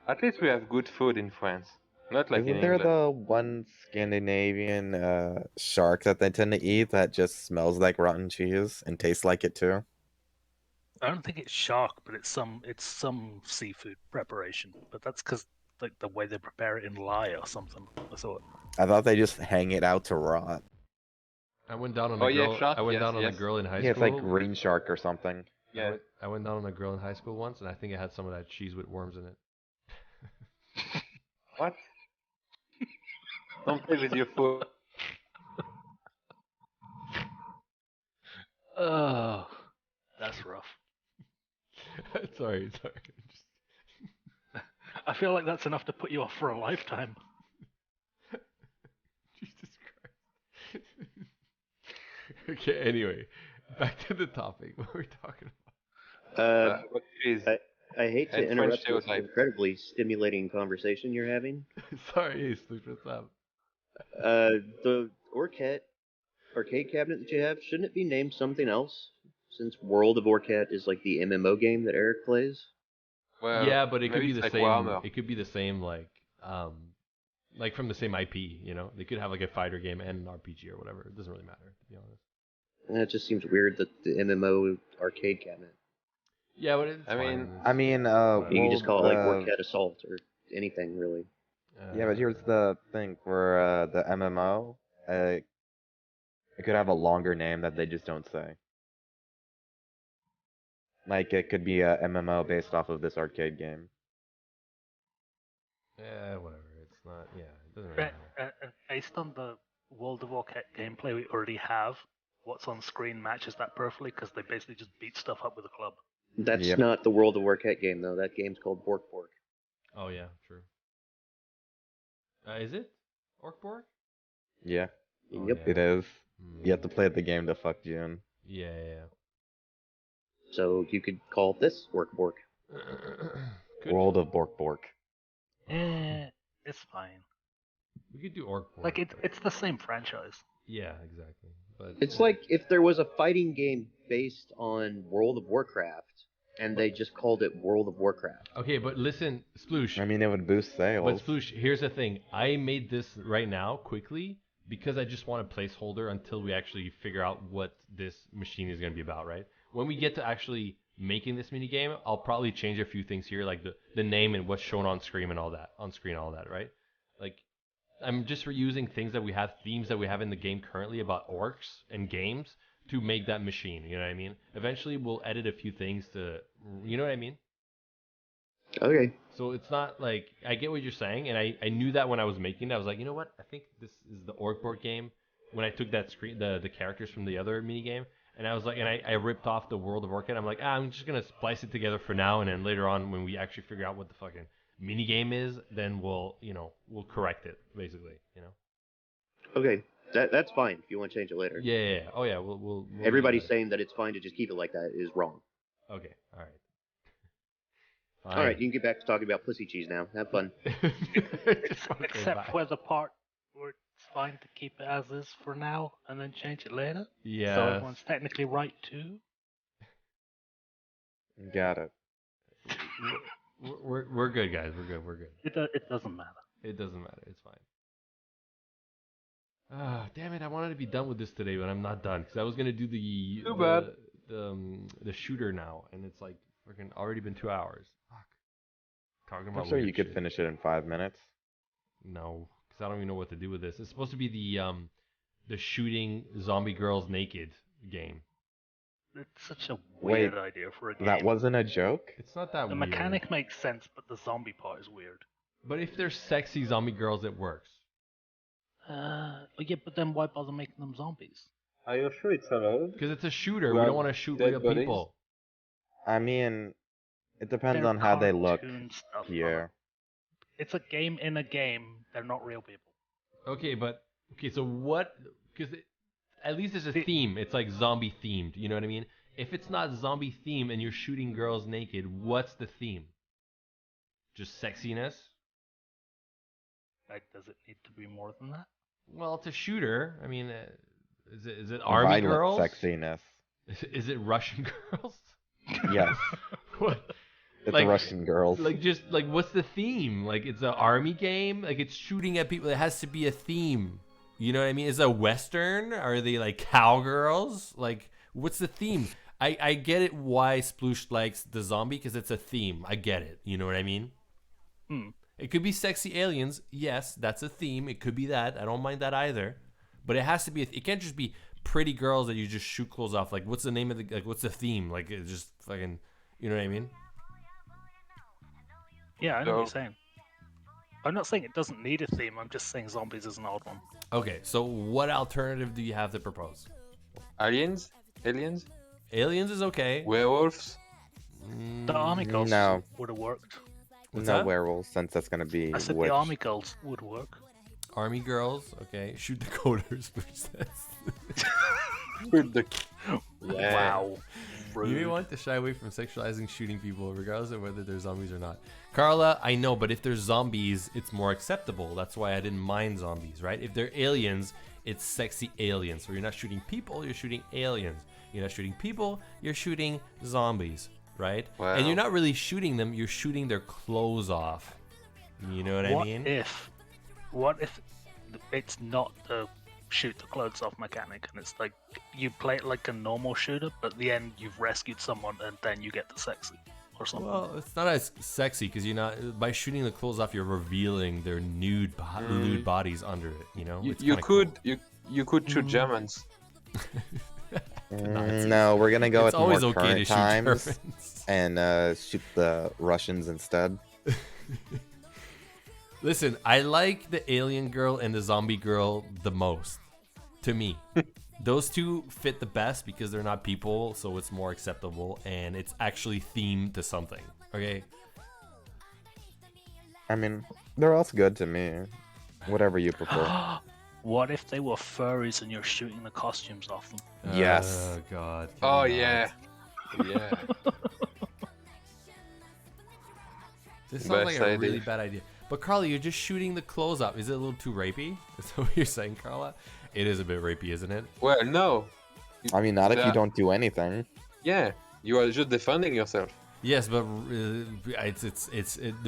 at least we have good food in France, not like Isn't in there England. the one Scandinavian shark that they tend to eat that just smells like rotten cheese and tastes like it too? I don't think it's shark, but it's some seafood preparation. But that's because like the way they prepare it in lye or something. I thought. I thought they just hang it out to rot. I went down on Oh, a yeah, girl. shark, I went yes, down on a yes. girl in high Yeah, it's school. like green shark or something. Yeah. I went down on a girl in high school once, and I think it had some of that cheese with worms in it. What? Don't play with your food. Oh, that's rough. sorry. Just... I feel like that's enough to put you off for a lifetime. Jesus Christ. Okay, anyway, back to the topic. What were we talking What cheese? I hate to And French interrupt this stereotype. incredibly stimulating conversation you're having. about? Sorry, Slush, what's up? The Orcat arcade cabinet that you have, shouldn't it be named something else? Since World of Orcat is like the MMO game that Eric plays. Well, Yeah, but it could maybe be it's the like same. Warhammer. It could be the same, like from the same IP. You know, they could have like a fighter game and an RPG or whatever. It doesn't really matter, to be honest. And it just seems weird that the MMO arcade cabinet. Yeah, but it's I mean- fine. I mean, You can just call it like well, Orcat Assault or anything really. yeah, but here's the thing for the MMO. It could have a longer name that they just don't say. Like it could be a MMO based off of this arcade game. Yeah, whatever. It's not. Yeah, it doesn't really Right, matter. based on the World of Warcraft gameplay we already have, what's on screen matches that perfectly because they basically just beat stuff up with a club. That's Yep. not the World of Warcat game though. That game's called Bork Bork. Oh yeah, true. Is it Orkborg? Yeah, Oh, Yep. yeah. it is. Hmm. You have to play the game to fuck June. Yeah. So you could call this Bork Bork. Good. World of Bork Bork. It's fine. We could do Orkborg. Like it's the same franchise. Yeah, exactly. But It's like if there was a fighting game based on World of Warcraft and they just called it World of Warcraft. okay, but listen, Sploosh. I mean, it would boost sales. But Sploosh, here's the thing. I made this right now quickly because I just want a placeholder until we actually figure out what this machine is going to be about, right? When we get to actually making this mini game, I'll probably change a few things here, like the name and what's shown on screen and all that, right? Like I'm just reusing things that we have, themes that we have in the game currently about orcs and games to make that machine. You know what I mean? Eventually, we'll edit a few things to, you know what I mean? Okay. So it's not like I get what you're saying, and I knew that when I was making it. I was like, you know what? I think this is the Orkborg game. When I took that screen, the characters from the other mini game, and I was like, and I ripped off the World of Orchid. I'm like, I'm just gonna splice it together for now, and then later on, when we actually figure out what the fucking mini game is, then we'll correct it basically, Okay. That's fine if you want to change it later. Yeah. Oh yeah, we'll Everybody do saying that it's fine to just keep it like that is wrong. that. Okay. All right. All right, you can get back to talking about pussy cheese now. Have fun. Okay, Except bye. for the part where it it's fine to keep it as is for now and then change it later. Yeah. So everyone's technically right too. Got it. We're good, guys. We're good. It doesn't matter. It doesn't matter. It's fine. Ah, damn it! I wanted to be done with this today, but I'm not done because I was gonna do Too bad. the shooter now, and it's like freaking already been 2 hours. Fuck. Talking I'm about sure weird you could shit. finish it in 5 minutes. No, because I don't even know what to do with this. It's supposed to be the shooting zombie girls naked game. It's such a Wait, weird idea for a game. That wasn't a joke? It's not that The weird. mechanic makes sense, but the zombie part is weird. But if they're sexy zombie girls, it works. Yeah, but then why bother making them zombies? Are you sure it's allowed? Because it's a shooter. You We have don't want to shoot dead real bodies? people. I mean, it depends They're on how they look. cartoon stuff, Yeah. brother. It's a game in a game. They're not real people. Okay, so what? Because at least there's a See- theme. It's like zombie themed. You know what I mean? If it's not zombie themed and you're shooting girls naked, what's the theme? Just sexiness? Like, does it need to be more than that? Well, it's a shooter. I mean, is it army Violent girls? sexiness. Is it Russian girls? Yes. What? It's Like- Russian girls. Like what's the theme? Like it's an army game? Like it's shooting at people. It has to be a theme. You know what I mean? Is it a western? Are they like cowgirls? Like what's the theme? I get it why Sploosh likes the zombie because it's a theme. I get it. You know what I mean? It could be sexy aliens. Yes, that's a theme. It could be that. I don't mind that either. But it has to be. It can't just be pretty girls that you just shoot clothes off. Like what's the name of the? Like what's the theme? Like it's just fucking. You know what I mean? Yeah, I know what No. you're saying. I'm not saying it doesn't need a theme. I'm just saying zombies is an odd one. Okay, so what alternative do you have to propose? Aliens? Aliens? Aliens is okay. Werewolves? The army girls no. would have worked. What's no that? werewolves, since that's gonna be I said witch. the army girls would work. Army girls, okay. Shoot the coders, which says. With the... Yeah. Wow. You may Rude. want to shy away from sexualizing shooting people, regardless of whether they're zombies or not. Carla, I know, but if they're zombies, it's more acceptable. That's why I didn't mind zombies, right? If they're aliens, it's sexy aliens. So you're not shooting people, you're shooting aliens. You're not shooting people, you're shooting zombies, right? Wow. And you're not really shooting them, you're shooting their clothes off. You know what I mean? What if it's not the shoot the clothes off mechanic and it's like you play it like a normal shooter, but at the end you've rescued someone and then you get the sexy or something? Well, it's not as sexy because you're not by shooting the clothes off. You're revealing their nude bodies under it. You know, You, It's you kinda could you could shoot Germans. No, we're gonna go It's with more always okay to current shoot times Germans. and shoot the Russians instead. Listen, I like the alien girl and the zombie girl the most. To me, those two fit the best because they're not people, so it's more acceptable and it's actually themed to something. Okay. I mean, they're also good to me. Whatever you prefer. What if they were furries and you're shooting the costumes off them? Yes. Oh God. Oh God. yeah. Yeah. This sounds Best like a idea. really bad idea. But Carla, you're just shooting the clothes up. Is it a little too rapey? Is that what you're saying, Carla? It is a bit rapey, isn't it? Well, no. I mean, not if you Yeah. don't do anything. Yeah. You are just defending yourself. Yes, but the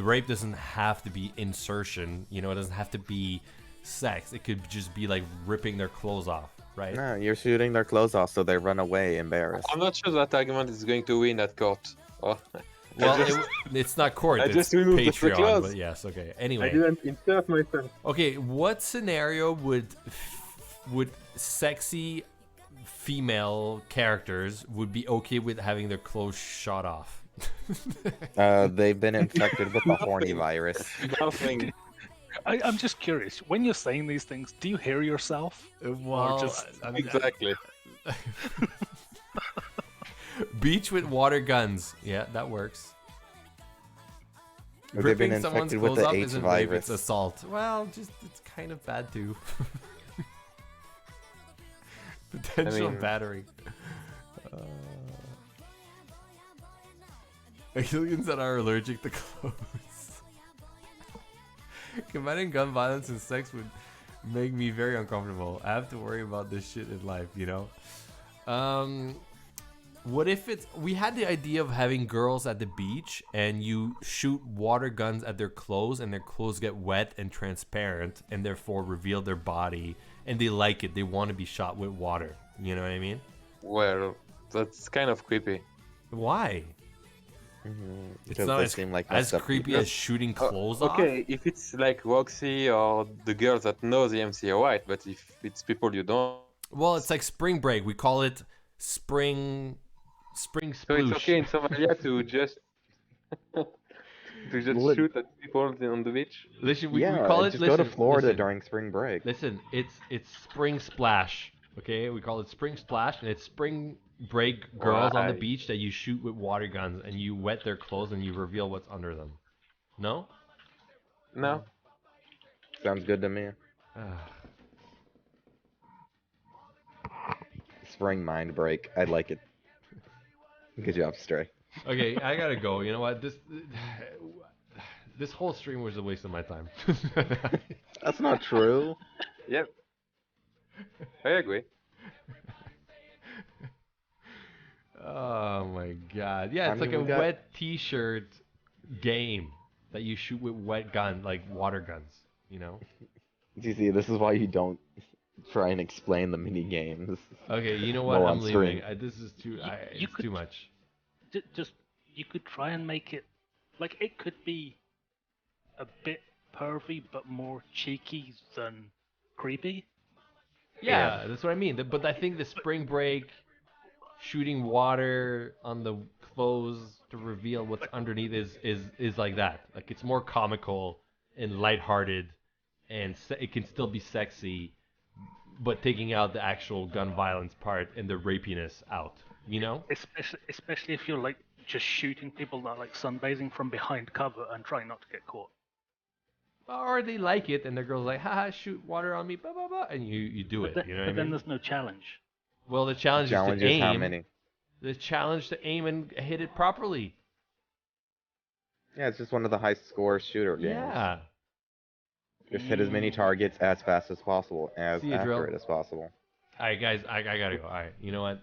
rape doesn't have to be insertion. You know, it doesn't have to be sex. It could just be like ripping their clothes off, right? No, you're shooting their clothes off so they run away embarrassed. I'm not sure that argument is going to win at court. Oh, Well, I just, it's not court. I It's just removed the Patreon. clause. But yes, okay. I Anyway, didn't insert myself. okay. What scenario would sexy female characters would be okay with having their clothes shot off? They've been infected with the horny virus. Nothing. I'm just curious. When you're saying these things, do you hear yourself? Well, just- Exactly. Beach with water guns. Yeah, that works. They've been Ripping someone's infected with clothes the off H isn't rape, virus. it's assault. Well, just it's kind of bad too. Potential mean- battery. Aliens that are allergic to clothes. Combining gun violence and sex make me very uncomfortable. I have to worry about this shit in life, you know? What if we had the idea of having girls at the beach and you shoot water guns at their clothes and their clothes get wet and transparent and therefore reveal their body and they like it. They want to be shot with water. You know what I mean? Well, that's kind of creepy. Why? It's Because not they as, seem like as messed up creepy people. as shooting clothes off. Okay, if it's like Roxy or the girls that know the MC White, but if it's people you don't, Well, it's like spring break. We call it spring so it's sploosh. okay in Somalia to just Lit- shoot at people on the beach. Listen, we Yeah, call it. just go to Listen, Florida listen. during spring break. Listen, it's spring splash. Okay, we call it spring splash, and it's spring break girls on the Why? beach that you shoot with water guns, and you wet their clothes, and you reveal what's under them. No? No, Sounds good to me. Spring mind break. I like it. Good job, Stray. Okay, I gotta go. You know what? This whole stream was a waste of my time. That's not true. yep, I agree. Oh my god. Yeah, I it's like mean, a we got- wet t-shirt game that you shoot with wet gun, like water guns, you know? GC, this is why you don't try and explain the mini games. Okay, you know what? Well, I'm on leaving. stream. This is too You it's too could- much. Just you could try and make it like it could be a bit pervy but more cheeky than creepy. Yeah, that's what I mean. But I think the spring break shooting water on the clothes to reveal what's underneath is like that. Like it's more comical and lighthearted, and it can still be sexy, but taking out the actual gun violence part and the rapiness out. You know? Especially if you're like just shooting people that are like sunbathing from behind cover and trying not to get caught. Or they like it and the girl's like, haha, shoot water on me, blah blah blah, and you do it. You know what I But then mean? there's no challenge. Well, the challenge Challenge is to is how aim. many? The challenge to aim and hit it properly. Yeah, it's just one of the high score shooter games. Yeah. Just hit as many targets as fast as possible, as See you, Drill. accurate as possible. All right, guys, I gotta go. All right, you know what?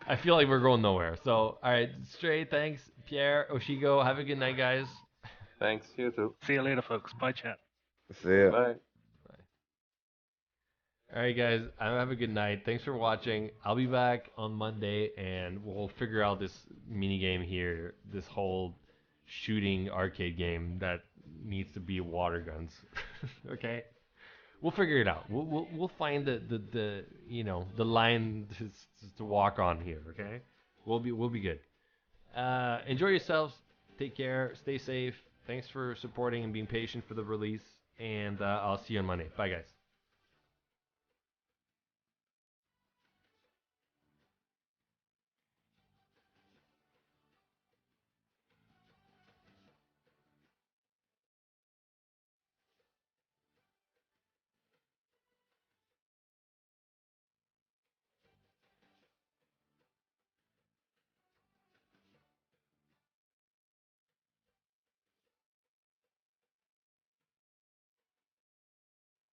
I feel like we're going nowhere. So, all right, Stray, thanks. Pierre, Oshigo, have a good night, guys. Thanks, you too. See you later, folks. Bye, chat. See ya. Bye. All right, guys, have a good night. Thanks for watching. I'll be back on Monday, and we'll figure out this mini game here, this whole shooting arcade game that needs to be water guns. Okay, we'll figure it out. We'll find the you know the line to walk on here. Okay, we'll be good. Enjoy yourselves. Take care. Stay safe. Thanks for supporting and being patient for the release. And I'll see you on Monday. Bye, guys.